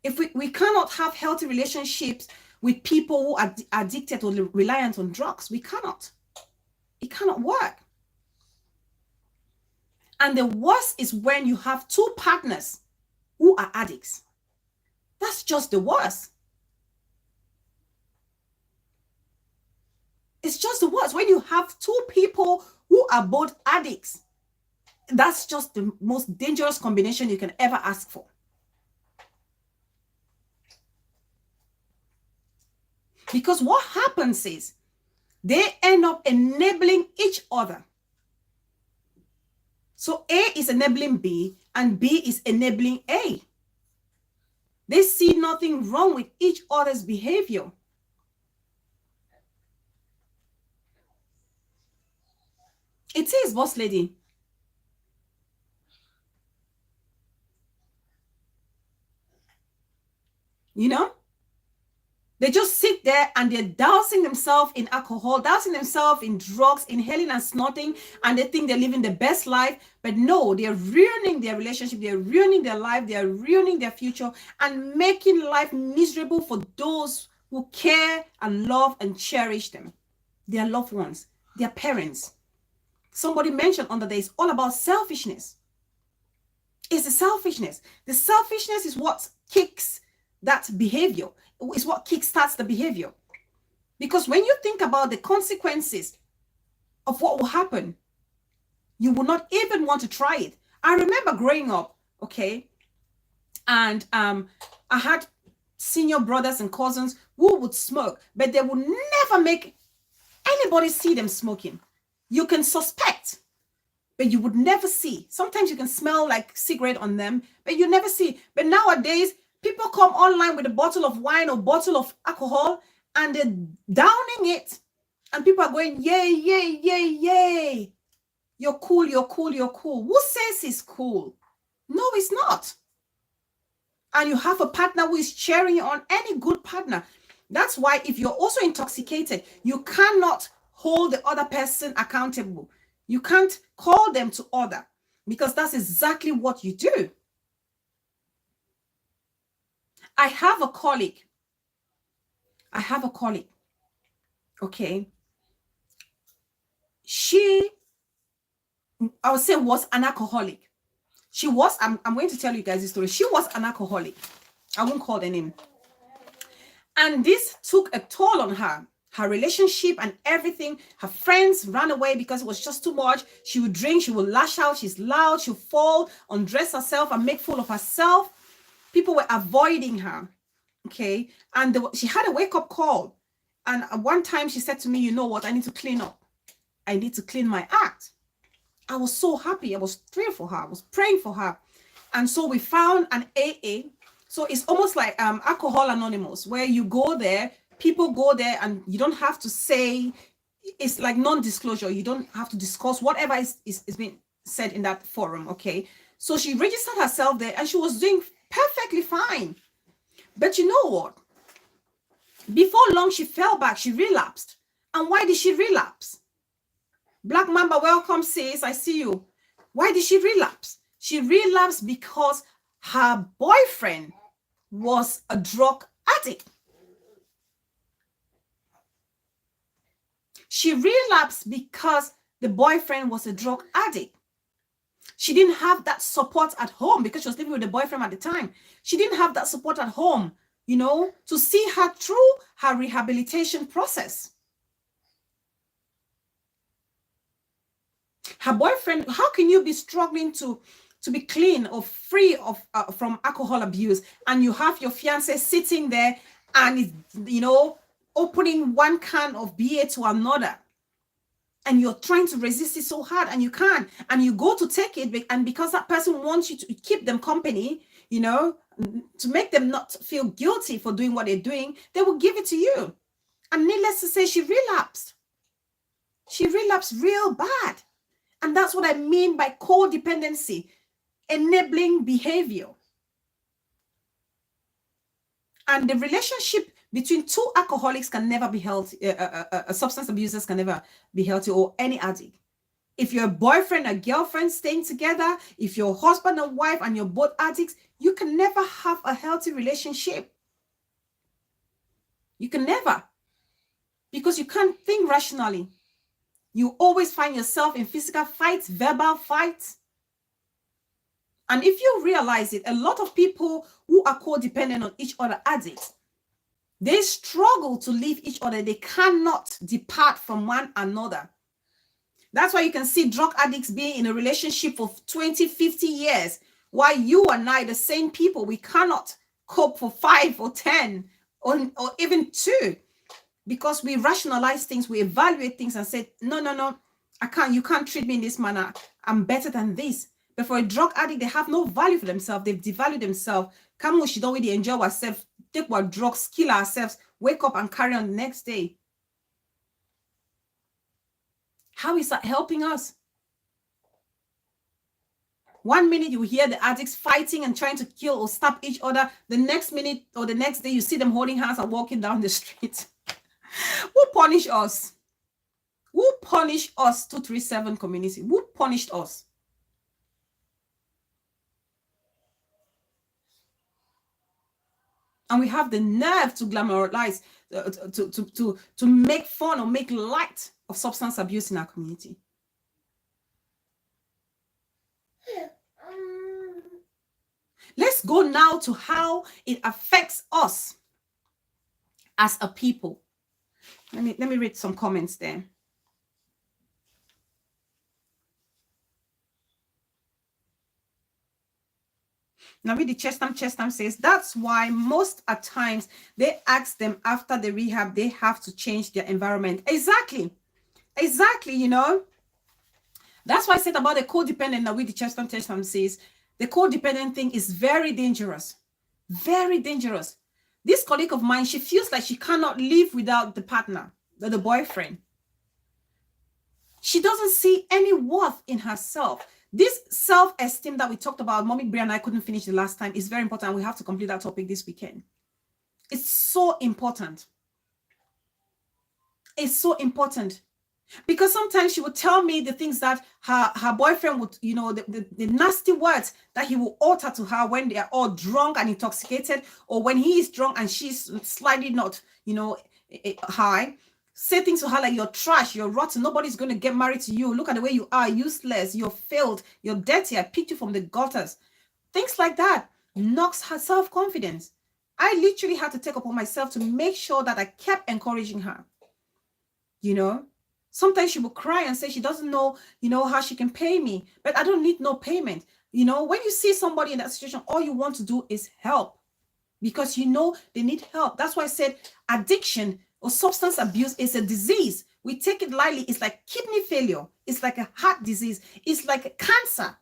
If we cannot have healthy relationships with people who are addicted or reliant on drugs, we cannot. It cannot work. And the worst is when you have two partners who are addicts. That's just the worst. It's just the worst. When you have two people who are both addicts, that's just the most dangerous combination you can ever ask for. Because what happens is they end up enabling each other. So A is enabling B and B is enabling A. They see nothing wrong with each other's behavior. It is, boss lady. You know? They just sit there and they're dousing themselves in alcohol, dousing themselves in drugs, inhaling and snorting, and they think they're living the best life. But no, they're ruining their relationship, they're ruining their life, they're ruining their future, and making life miserable for those who care and love and cherish them. Their loved ones, their parents. Somebody mentioned under there, it's all about selfishness. It's the selfishness. The selfishness is what kicks that behavior. Is what kickstarts the behavior. Because when you think about the consequences of what will happen, you will not even want to try it. I remember growing up, okay, and I had senior brothers and cousins who would smoke, but they would never make anybody see them smoking. You can suspect, but you would never see. Sometimes you can smell like cigarette on them, but you never see. But nowadays, people come online with a bottle of wine or bottle of alcohol and they're downing it. And people are going, yay, yay, yay, yay. You're cool, you're cool, you're cool. Who says it's cool? No, it's not. And you have a partner who is cheering you on, any good partner. That's why if you're also intoxicated, you cannot hold the other person accountable. You can't call them to order because that's exactly what you do. I have a colleague, okay. She, I would say, was an alcoholic. She was, I'm going to tell you guys this story. She was an alcoholic. I won't call the name. And this took a toll on her relationship and everything. Her friends ran away because it was just too much. She would drink, she would lash out, she's loud, she'll fall, undress herself and make fool of herself. People were avoiding her, okay? And she had a wake-up call. And one time she said to me, you know what? I need to clean up. I need to clean my act. I was so happy. I was praying for her. I was praying for her. And so we found an AA. So it's almost like Alcohol Anonymous, where you go there, people go there, and you don't have to say, it's like non-disclosure. You don't have to discuss whatever is being said in that forum, okay? So she registered herself there, and she was doing perfectly fine. But you know what? Before long, she fell back. She relapsed. And why did she relapse? Black Mamba, welcome, sis. I see you. Why did she relapse? She relapsed because her boyfriend was a drug addict. She relapsed because the boyfriend was a drug addict. She didn't have that support at home because she was living with a boyfriend at the time. She didn't have that support at home, you know, to see her through her rehabilitation process. Her boyfriend, how can you be struggling to be clean or free of from alcohol abuse, and you have your fiance sitting there and is, you know, opening one can of beer to another, and you're trying to resist it so hard and you can't, and you go to take it, and because that person wants you to keep them company, you know, to make them not feel guilty for doing what they're doing, they will give it to you. And needless to say, she relapsed real bad. And that's what I mean by codependency, enabling behavior. And the relationship between two alcoholics can never be healthy. Substance abusers can never be healthy, or any addict. If you're a boyfriend and girlfriend staying together, if you're husband and wife and you're both addicts, you can never have a healthy relationship. You can never, because you can't think rationally. You always find yourself in physical fights, verbal fights. And if you realize it, a lot of people who are codependent on each other, addicts, they struggle to leave each other. They cannot depart from one another. That's why you can see drug addicts being in a relationship for 20, 50 years, while you and I, the same people, we cannot cope for 5 or 10 or even 2. Because we rationalize things, we evaluate things and say, no, I can't, you can't treat me in this manner. I'm better than this. But for a drug addict, they have no value for themselves. They've devalued themselves. Come on, she don't really enjoy ourselves, take what drugs, kill ourselves, wake up and carry on the next day. How is that helping us? One minute you hear the addicts fighting and trying to kill or stab each other. The next minute or the next day, you see them holding hands and walking down the street. Who punished us? Who punished us, 237 community? Who punished us? And we have the nerve to glamorize, to make fun or make light of substance abuse in our community. Let's go now to how it affects us as a people. Let me read some comments there. Now read the Chestam. Chestam says, that's why most at times they ask them after the rehab, they have to change their environment. Exactly, you know. That's why I said about the codependent. Now read the Chestam. Chestam says, the codependent thing is very dangerous. Very dangerous. This colleague of mine, she feels like she cannot live without the partner, the boyfriend. She doesn't see any worth in herself. This self-esteem that we talked about, Mommy Bria and I couldn't finish the last time, is very important. We have to complete that topic this weekend. It's so important. It's so important. Because sometimes she would tell me the things that her boyfriend would, you know, the nasty words that he will utter to her when they are all drunk and intoxicated, or when he is drunk and she's slightly not, you know, high. Say things to her like, you're trash, you're rotten, nobody's going to get married to you. Look at the way you are, useless, you're failed, you're dirty, I picked you from the gutters. Things like that knocks her self-confidence. I literally had to take upon myself to make sure that I kept encouraging her, you know. Sometimes she will cry and say she doesn't know, you know, how she can pay me. But I don't need no payment. You know, when you see somebody in that situation, all you want to do is help, because you know they need help. That's why I said addiction or substance abuse is a disease. We take it lightly. It's like kidney failure. It's like a heart disease. It's like a cancer.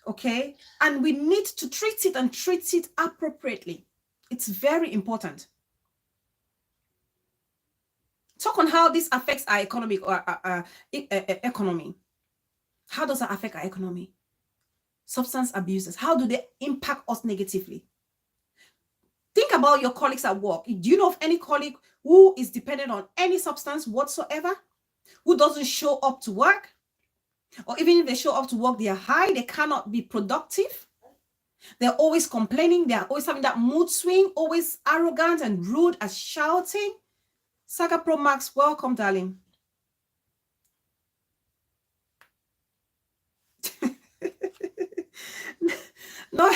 Okay? And we need to treat it, and treat it appropriately. It's very important. Talk on how this affects our economy. Economy. How does that affect our economy? Substance abusers, how do they impact us negatively? Think about your colleagues at work. Do you know of any colleague who is dependent on any substance whatsoever, who doesn't show up to work? Or even if they show up to work, they are high, they cannot be productive. They're always complaining. They're always having that mood swing, always arrogant and rude and shouting. Saga Pro Max, welcome, darling. No,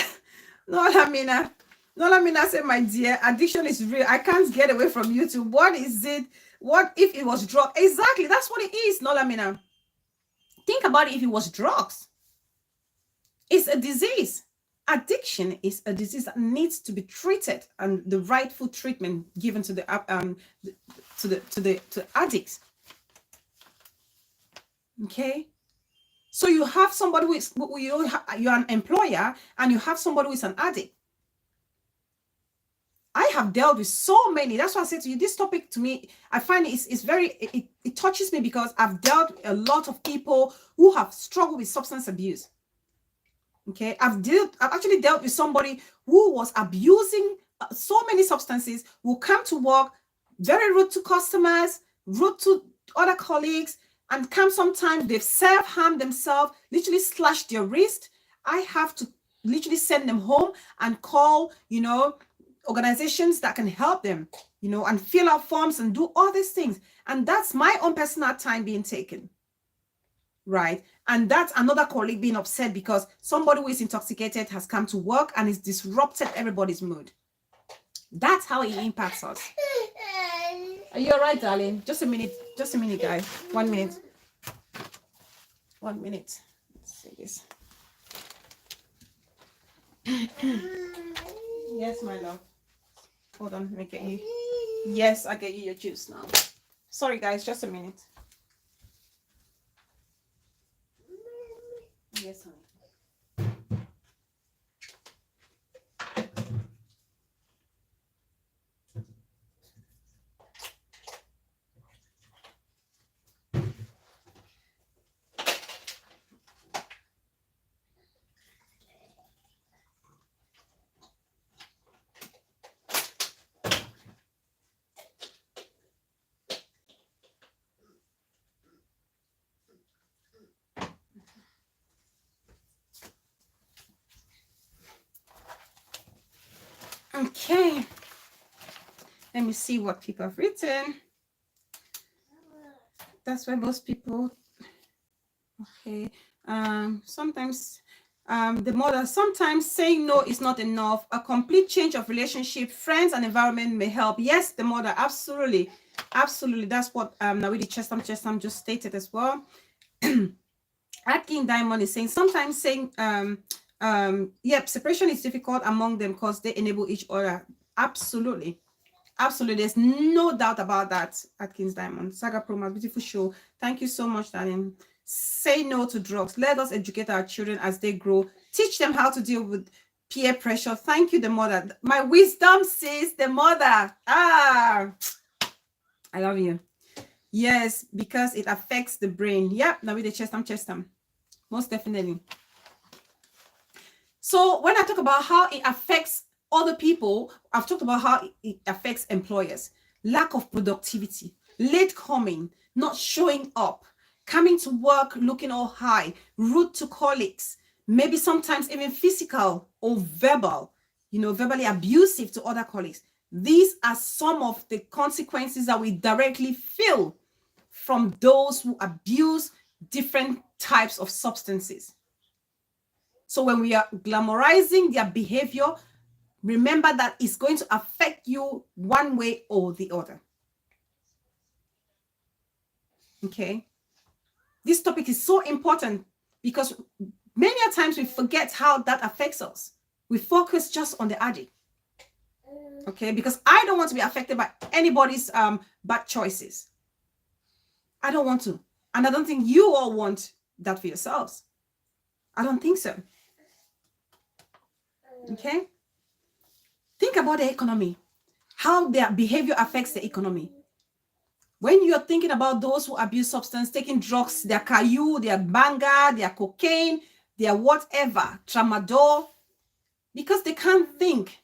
no, Lamina. No, Lamina said, my dear, addiction is real. I can't get away from YouTube. What is it? What if it was drug? Exactly. That's what it is, no, Lamina. Think about it if it was drugs. It's a disease. Addiction is a disease that needs to be treated, and the rightful treatment given to the addicts. Okay, so you have somebody who is you're an employer, and you have somebody who is an addict. I have dealt with so many. That's why I said to you, this topic to me, I find it's very, it touches me, because I've dealt with a lot of people who have struggled with substance abuse. Okay, I've actually dealt with somebody who was abusing so many substances, will come to work, very rude to customers, rude to other colleagues, and come sometimes they've self-harmed themselves, literally slashed their wrist. I have to literally send them home and call, organizations that can help them, and fill out forms and do all these things. And that's my own personal time being taken. Right. And that's another colleague being upset because somebody who is intoxicated has come to work and it's disrupted everybody's mood. That's how it impacts us. Are you all right, darling? Just a minute, guys. 1 minute. 1 minute. Let's see this. Yes, my love. Hold on, let me get you. Yes, I get you your juice now. Sorry, guys, just a minute. Yes, honey. Okay, let me see what people have written. That's why most people, okay, sometimes the mother, sometimes saying no is not enough. A complete change of relationship, friends and environment may help. Yes, the mother, absolutely. That's what Nawidi Chestam just stated as well. Atkin Diamond is saying, sometimes saying yep, separation is difficult among them because they enable each other. Absolutely, there's no doubt about that. Atkins Diamond, Saga Promo, beautiful show. Thank you so much, darling. Say no to drugs. Let us educate our children as they grow. Teach them how to deal with peer pressure. Thank you, the mother. My wisdom says the mother. I love you. Yes, because it affects the brain. Yep, now with the chestam. Most definitely. So when I talk about how it affects other people, I've talked about how it affects employers. Lack of productivity, late coming, not showing up, coming to work looking all high, rude to colleagues, maybe sometimes even physical or verbal, verbally abusive to other colleagues. These are some of the consequences that we directly feel from those who abuse different types of substances. So when we are glamorizing their behavior, remember that it's going to affect you one way or the other. Okay? This topic is so important because many times we forget how that affects us. We focus just on the addict. Okay? Because I don't want to be affected by anybody's bad choices. I don't want to. And I don't think you all want that for yourselves. I don't think so. Okay? Think about the economy, how their behavior affects the economy. When you're thinking about those who abuse substance, taking drugs, their caillou, their banga, their cocaine, their whatever, tramadol, because they can't think,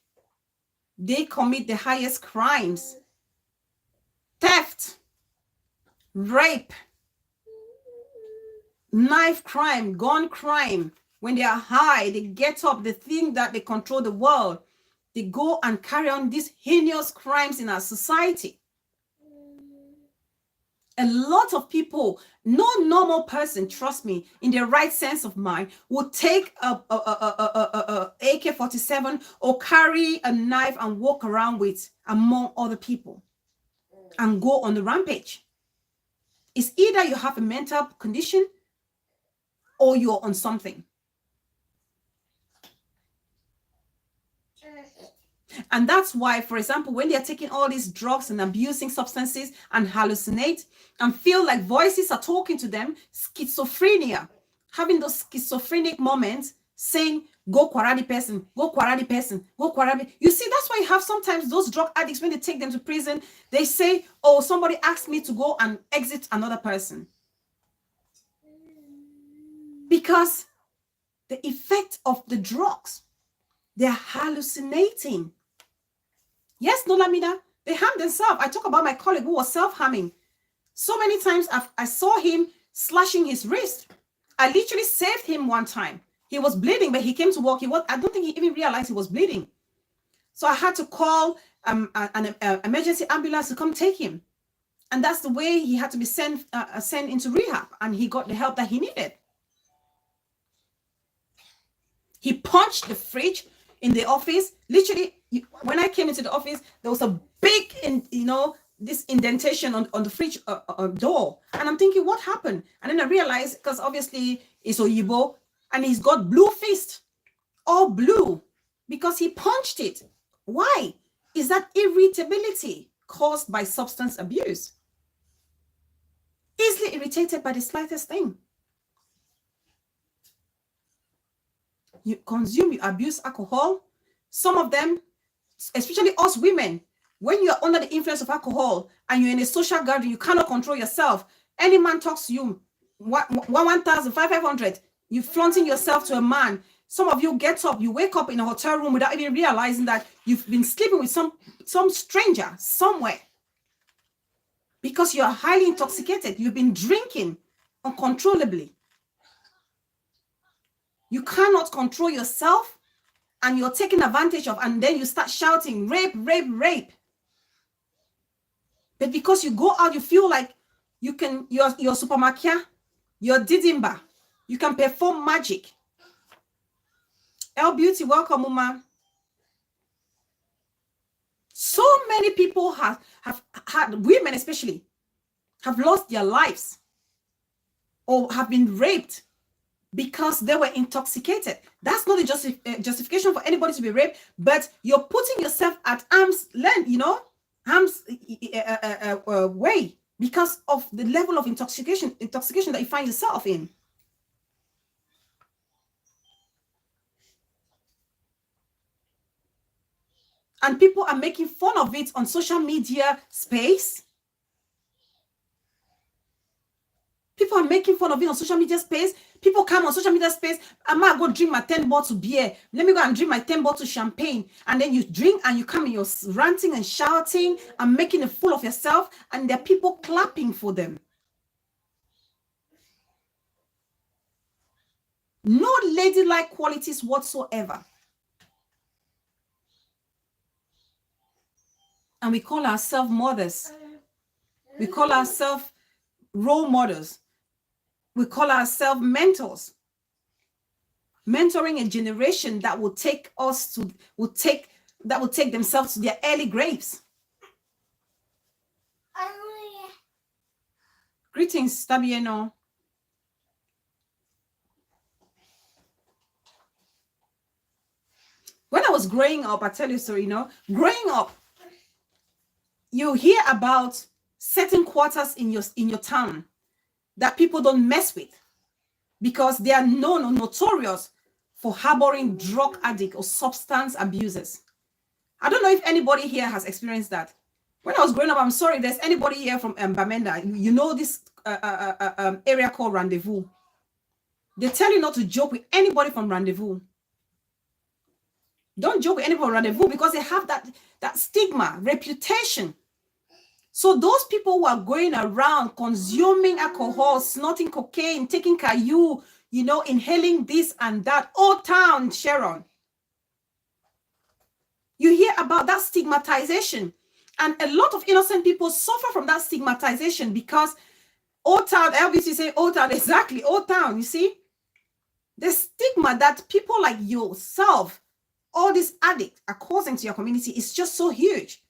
they commit the highest crimes. Theft, rape, knife crime, gun crime. When they are high, they get up, they think that they control the world. They go and carry on these heinous crimes in our society. A lot of people, no normal person, trust me, in their right sense of mind, would take a AK-47 or carry a knife and walk around with among other people and go on the rampage. It's either you have a mental condition or you're on something. And that's why, for example, when they're taking all these drugs and abusing substances and hallucinate and feel like voices are talking to them, schizophrenia, having those schizophrenic moments, saying, go quaradi person, go quaradi person, go quaradi. You see, that's why you have sometimes those drug addicts, when they take them to prison, they say, oh, somebody asked me to go and exit another person. Because the effect of the drugs, they're hallucinating. Yes, Nolamida, they harm themselves. I talk about my colleague who was self-harming. So many times I saw him slashing his wrist. I literally saved him one time. He was bleeding, but he came to work. I don't think he even realized he was bleeding. So I had to call an emergency ambulance to come take him. And that's the way he had to be sent into rehab. And he got the help that he needed. He punched the fridge in the office. Literally, when I came into the office, there was a big, this indentation on the fridge door. And I'm thinking, what happened? And then I realized, because obviously it's Oyibo, and he's got blue fist, all blue, because he punched it. Why? Is that irritability caused by substance abuse? Easily irritated by the slightest thing. You consume, you abuse alcohol. Some of them, especially us women, when you're under the influence of alcohol and you're in a social gathering, you cannot control yourself. Any man talks to you, 1,500, you flaunting yourself to a man. Some of you get up, you wake up in a hotel room without even realizing that you've been sleeping with some stranger somewhere because you're highly intoxicated. You've been drinking uncontrollably. You cannot control yourself and you're taken advantage of, and then you start shouting, rape, rape, rape. But because you go out, you feel like you can, you're Supermakia, you're Didimba, you can perform magic. El Beauty, welcome, Uma. So many people have had, women especially, have lost their lives or have been raped because they were intoxicated. That's not a justification for anybody to be raped, but you're putting yourself at arm's length, arm's way, because of the level of intoxication that you find yourself in. And people are making fun of it on social media space. People are making fun of it on social media space. People come on social media space. I might go drink my 10 bottles of beer. Let me go and drink my 10 bottles of champagne. And then you drink and you come and you're ranting and shouting and making a fool of yourself. And there are people clapping for them. No ladylike qualities whatsoever. And we call ourselves mothers. We call ourselves role models. We call ourselves mentors. Mentoring a generation that will take themselves to their early graves. Greetings, Tabieno. When I was growing up, I tell you so, growing up, you hear about certain quarters in your town that people don't mess with because they are known or notorious for harboring drug addicts or substance abusers. I don't know if anybody here has experienced that. When I was growing up, I'm sorry, if there's anybody here from Bamenda, you know this area called Rendezvous. They tell you not to joke with anybody from Rendezvous. Don't joke with anybody from Rendezvous because they have that stigma, reputation. So those people who are going around consuming alcohol, snorting cocaine, taking caillou, inhaling this and that, Old Town, Sharon. You hear about that stigmatization. And a lot of innocent people suffer from that stigmatization because Old Town, LBC say Old Town, exactly, Old Town, you see? The stigma that people like yourself, all these addicts are causing to your community is just so huge.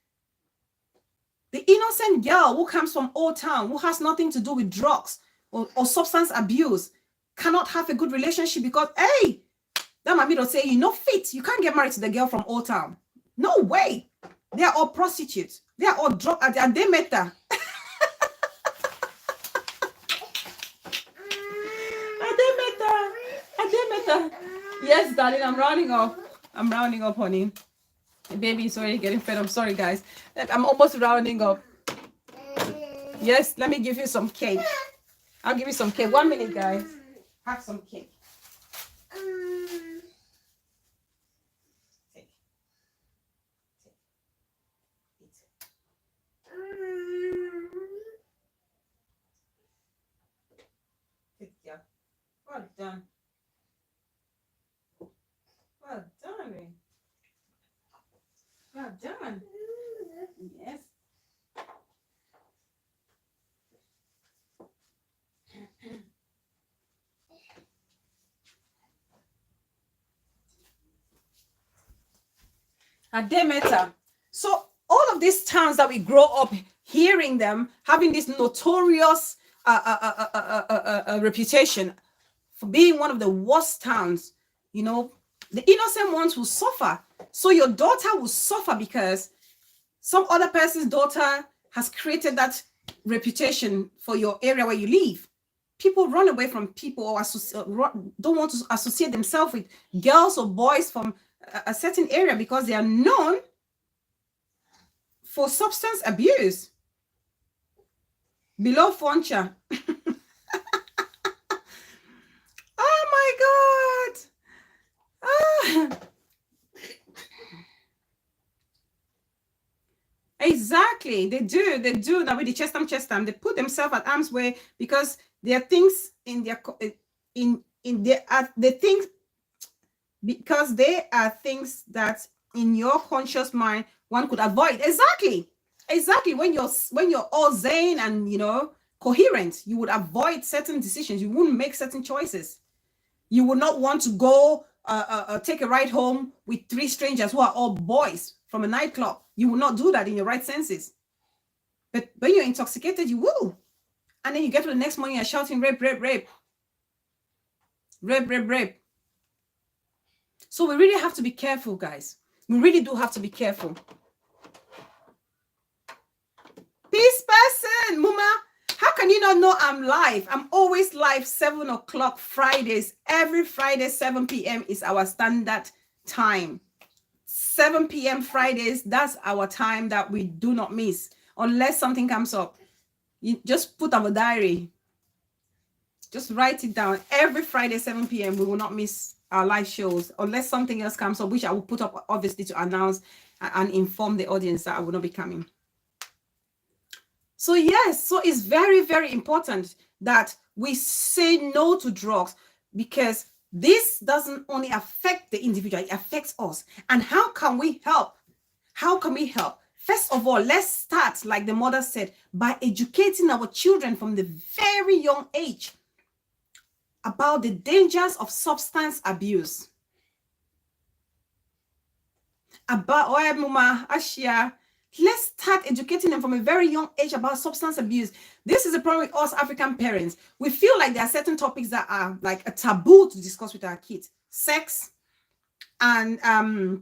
The innocent girl who comes from Old Town, who has nothing to do with drugs or substance abuse, cannot have a good relationship because, hey, that mommy don't say, you know, fit. You can't get married to the girl from Old Town. No way. They are all prostitutes. They are all drug, and they met her. Yes, darling, I'm rounding up. I'm rounding up, honey. The baby is already getting fed. I'm sorry, guys. I'm almost rounding up. Yes, let me give you some cake. I'll give you some cake. 1 minute, guys. Have some cake. Take. Eat. Good girl. Well done. Well done, Ray. Well done. Yes. Ademeta. So all of these towns that we grow up hearing them, having this notorious reputation for being one of the worst towns, you know, the innocent ones will suffer. So your daughter will suffer because some other person's daughter has created that reputation for your area where you live. People run away from people or don't want to associate themselves with girls or boys from a certain area because they are known for substance abuse. Below Foncha. Oh my God. Ah. Exactly. They do that with the chest time. They put themselves at arm's way because there are things in their the things, because they are things that in your conscious mind one could avoid. Exactly. When you're all sane and, you know, coherent, you would avoid certain decisions. You wouldn't make certain choices. You would not want to go take a ride home with 3 strangers who are all boys from a nightclub. You will not do that in your right senses. But when you're intoxicated, you will. And then you get to the next morning and shouting rape, rape, rape. Rape, rape, rape. So we really have to be careful, guys. We really do have to be careful. Peace person, Muma. How can you not know I'm live? I'm always live 7 o'clock Fridays. Every Friday, 7 p.m. is our standard time. 7 p.m. Fridays, that's our time that we do not miss. Unless something comes up. You just put our diary. Just write it down. Every Friday, 7 p.m. we will not miss our live shows. Unless something else comes up, which I will put up, obviously, to announce and inform the audience that I will not be coming. So yes, so it's very, very important that we say no to drugs, because this doesn't only affect the individual, it affects us. And how can we help? How can we help? First of all, let's start, like the mother said, by educating our children from the very young age about the dangers of substance abuse. About let's start educating them from a very young age about substance abuse. This is a problem with us African parents. We feel like there are certain topics that are like a taboo to discuss with our kids. Sex and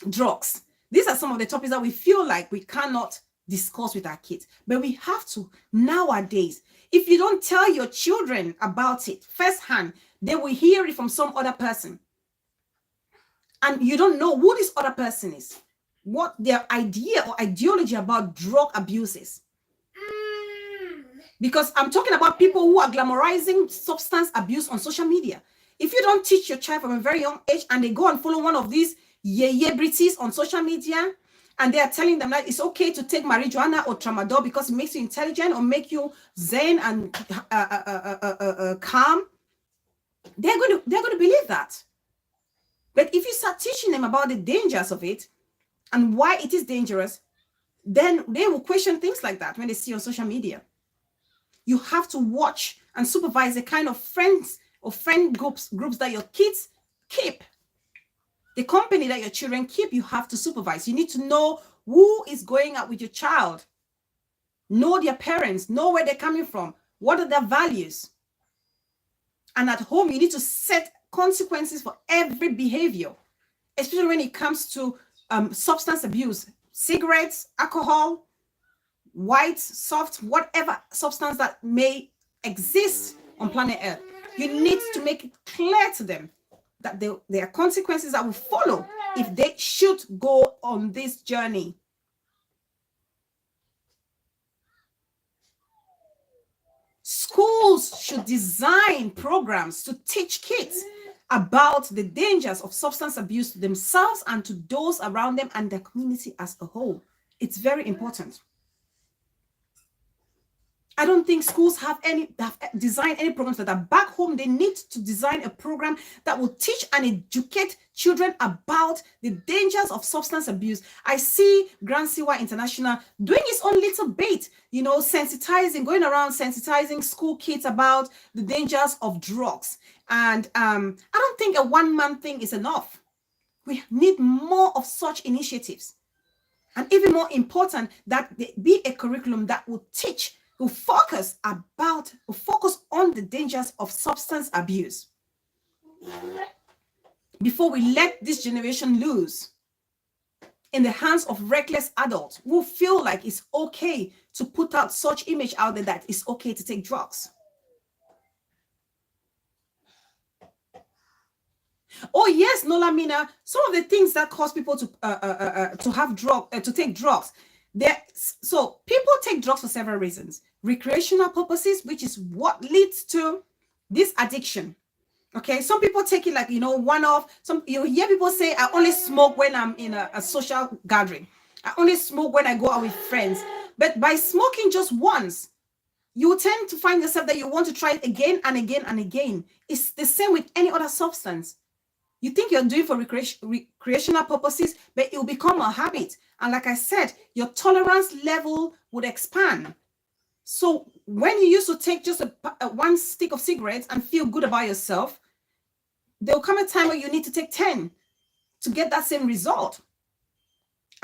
drugs. These are some of the topics that we feel like we cannot discuss with our kids. But we have to nowadays. If you don't tell your children about it firsthand, they will hear it from some other person. And you don't know who this other person is, what their idea or ideology about drug abuse is. Because I'm talking about people who are glamorizing substance abuse on social media. If you don't teach your child from a very young age and they go and follow one of these celebrities on social media and they are telling them that it's okay to take marijuana or tramadol because it makes you intelligent or make you zen and calm, they're going to believe that. But if you start teaching them about the dangers of it and why it is dangerous, then they will question things like that when they see on social media. You have to watch and supervise the kind of friends or friend groups that your kids keep. The company that your children keep, you have to supervise. You need to know who is going out with your child. Know their parents, know where they're coming from, what are their values. And at home, you need to set consequences for every behavior, especially when it comes to substance abuse, cigarettes, alcohol, white, soft, whatever substance that may exist on planet Earth. You need to make it clear to them that there are consequences that will follow if they should go on this journey. Schools should design programs to teach kids about the dangers of substance abuse to themselves and to those around them and their community as a whole. It's very important. I don't think schools have designed any programs that are back home. They need to design a program that will teach and educate children about the dangers of substance abuse. I see Grand Siwa International doing its own little bit, you know, going around sensitizing school kids about the dangers of drugs. And I don't think a one-man thing is enough. We need more of such initiatives. And even more important, that there be a curriculum that will teach, who focus on the dangers of substance abuse before we let this generation loose in the hands of reckless adults who feel like it's okay to put out such image out there that it's okay to take drugs. Oh yes, Nolamina, some of the things that cause people to take drugs. So people take drugs for several reasons. Recreational purposes, which is what leads to this addiction. Okay, some people take it like, you know, one-off. You hear people say, I only smoke when I'm in a social gathering. I only smoke when I go out with friends. But by smoking just once, you tend to find yourself that you want to try it again and again and again. It's the same with any other substance. You think you're doing for recreational purposes, but it will become a habit. And like I said, your tolerance level would expand. So when you used to take just one stick of cigarettes and feel good about yourself, there will come a time where you need to take 10 to get that same result.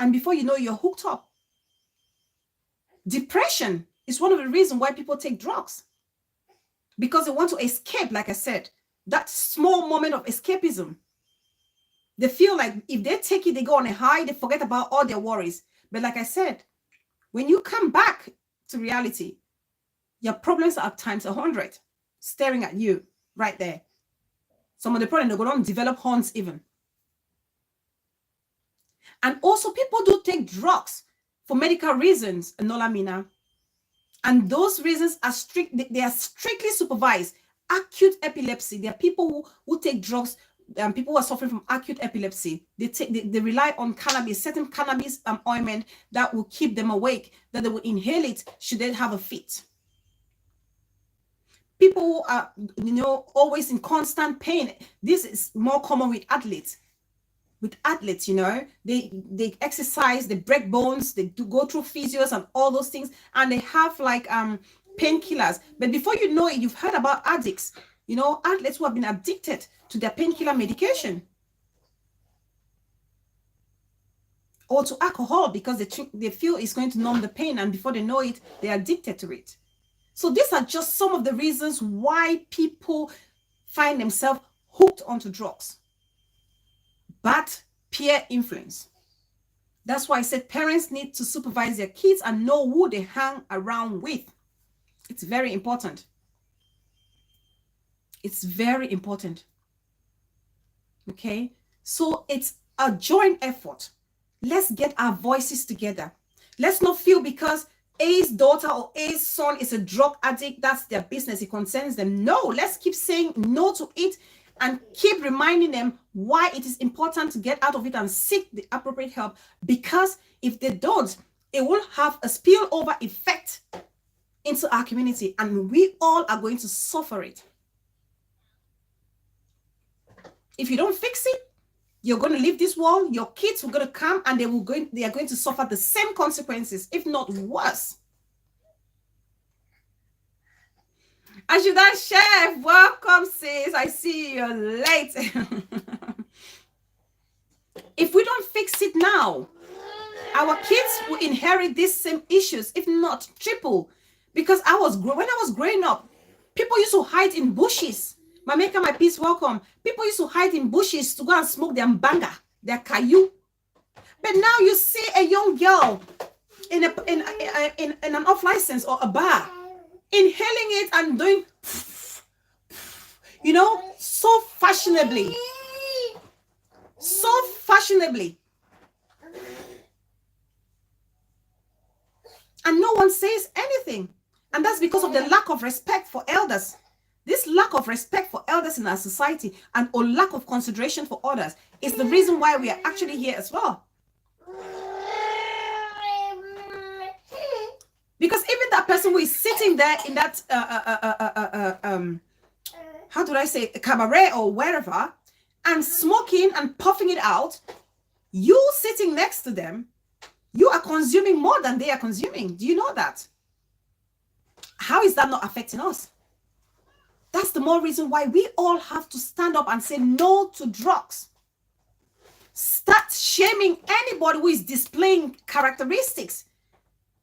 And before you know, you're hooked up. Depression is one of the reasons why people take drugs. Because they want to escape, like I said, that small moment of escapism. They feel like if they take it, they go on a high, they forget about all their worries. But like I said, when you come back to reality, your problems are at times 100 staring at you right there. Some of the problems, they're going to develop horns even. And also people do take drugs for medical reasons, Nolamina. And those reasons are they are strictly supervised. Acute epilepsy. There are people who take drugs. People who are suffering from acute epilepsy. They rely on cannabis, certain cannabis ointment that will keep them awake, that they will inhale it should they have a fit. People who are, you know, always in constant pain. This is more common with athletes. With athletes, you know, they exercise, they break bones, they do go through physios and all those things, and they have like painkillers. But before you know it, you've heard about addicts, you know, athletes who have been addicted to their painkiller medication or to alcohol because they feel it's going to numb the pain, and before they know it, they're addicted to it. So these are just some of the reasons why people find themselves hooked onto drugs. Bad peer influence. That's why I said parents need to supervise their kids and know who they hang around with. It's very important. It's very important. Okay, so it's a joint effort. Let's get our voices together. Let's not feel because A's daughter or A's son is a drug addict, that's their business, it concerns them. No, let's keep saying no to it and keep reminding them why it is important to get out of it and seek the appropriate help. Because if they don't, it will have a spillover effect into our community and we all are going to suffer it. If you don't fix it, You're going to leave this world. Your kids are going to come and they are going to suffer the same consequences, if not worse. Adjutant Chef, welcome, sis. I see you're late. If we don't fix it now, our kids will inherit these same issues, if not triple. Because when I was growing up, people used to hide in bushes. Mameka, my peace, welcome. People used to hide in bushes to go and smoke their mbanga, their kayu. But now you see a young girl in an off license or a bar, inhaling it and doing, so fashionably. So fashionably. And no one says anything. And that's because of the lack of respect for elders. This lack of respect for elders in our society and or lack of consideration for others is the reason why we are actually here as well. Because even that person who is sitting there in that, how do I say, cabaret or wherever, and smoking and puffing it out, you sitting next to them, you are consuming more than they are consuming. Do you know that? How is that not affecting us? That's the more reason why we all have to stand up and say no to drugs. Start shaming anybody who is displaying characteristics,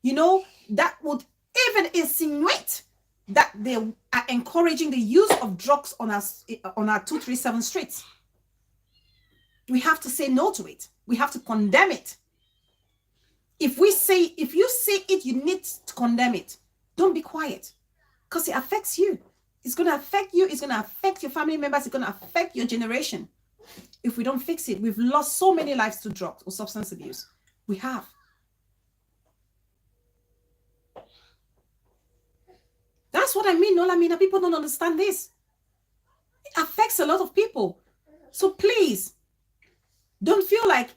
that would even insinuate that they are encouraging the use of drugs on our 237 streets. We have to say no to it. We have to condemn it. If you see it, you need to condemn it. Don't be quiet, because it affects you. It's going to affect you. It's going to affect your family members. It's going to affect your generation. If we don't fix it, we've lost so many lives to drugs or substance abuse. We have. That's what I mean, Nolamina. People don't understand this. It affects a lot of people. So please, don't feel like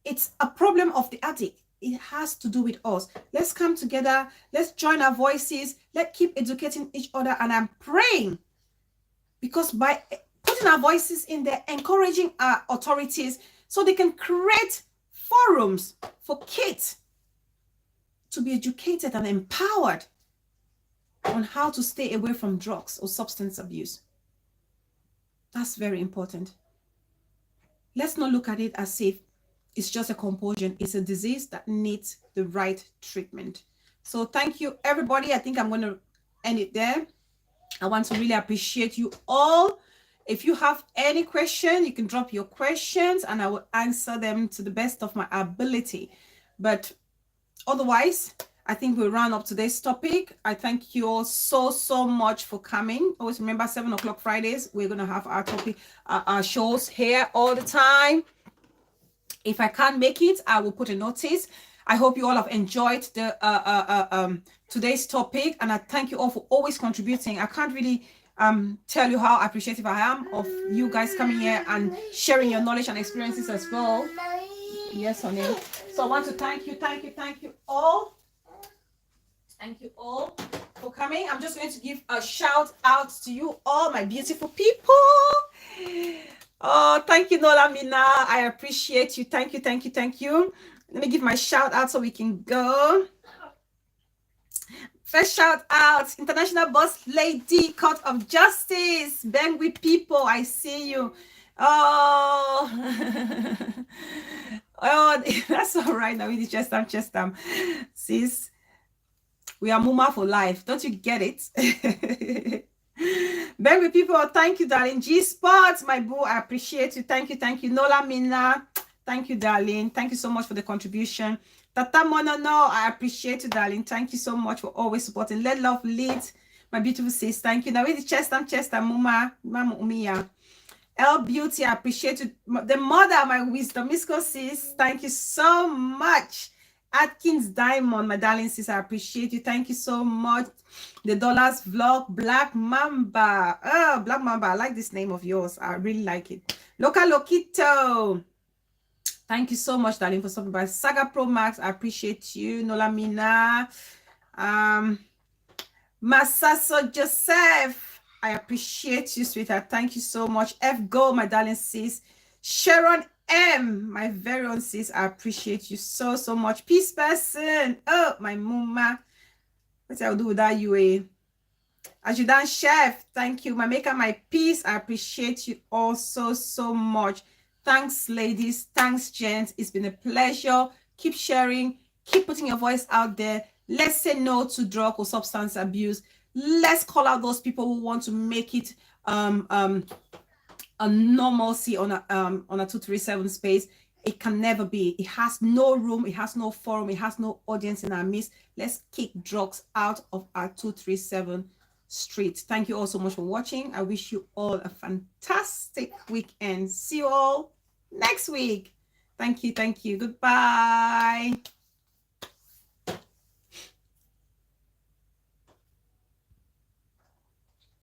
it's a problem of the addict. It has to do with us. Let's come together. Let's join our voices. Let's keep educating each other. And I'm praying, because by putting our voices in there, encouraging our authorities so they can create forums for kids to be educated and empowered on how to stay away from drugs or substance abuse. That's very important. Let's not look at it as if it's just a compulsion. It's a disease that needs the right treatment. So thank you, everybody. I think I'm going to end it there. I want to really appreciate you all. If you have any question, you can drop your questions and I will answer them to the best of my ability. But otherwise, I think we'll round up today's topic. I thank you all so much for coming. Always remember 7 o'clock Fridays, we're going to have our topic, our shows here all the time. If I can't make it, I will put a notice. I hope you all have enjoyed the today's topic, and I thank you all for always contributing. I can't really tell you how appreciative I am of you guys coming here and sharing your knowledge and experiences as well. Yes, honey. So I want to thank you all. Thank you all for coming. I'm just going to give a shout out to you all, my beautiful people. Oh, thank you, Nolamina. I appreciate you. Thank you. Let me give my shout out so we can go. First shout out, International Boss Lady, Court of Justice, Bengwi people, I see you. Oh, oh, that's all right. Now we just sis, we are Muma for life. Don't you get it? Bengwi people, thank you, darling. G Sports, my boo, I appreciate you. Thank you. Nola Mina, thank you, darling. Thank you so much for the contribution. Tata Monono, I appreciate you, darling. Thank you so much for always supporting. Let Love Lead, my beautiful sis. Thank you. Now with the chest, Mama Umiya. L Beauty, I appreciate you. The mother, my wisdom, Miss sis. Thank you so much. Atkins Diamond, my darling sis, I appreciate you. Thank you so much. The Dollars Vlog, Black Mamba. Oh, Black Mamba, I like this name of yours. I really like it. Loca Loquito. Thank you so much, darling, for stopping by. Saga Pro Max, I appreciate you. Nola Mina. Masaso Joseph, I appreciate you, sweetheart. Thank you so much. F Go, my darling sis. Sharon M, my very own sis, I appreciate you so, so much. Peace person. Oh, my mama. What I'll do without you, eh? Ajudan Chef, thank you. My maker, my peace. I appreciate you all so, so much. Thanks, ladies. Thanks, gents. It's been a pleasure. Keep sharing. Keep putting your voice out there. Let's say no to drug or substance abuse. Let's call out those people who want to make it a normalcy on a 237 space. It can never be. It has no room, it has no forum, it has no audience in our midst. Let's kick drugs out of our 237 street. Thank you all so much for watching. I wish you all a fantastic weekend. See you all next week. Thank you. Goodbye.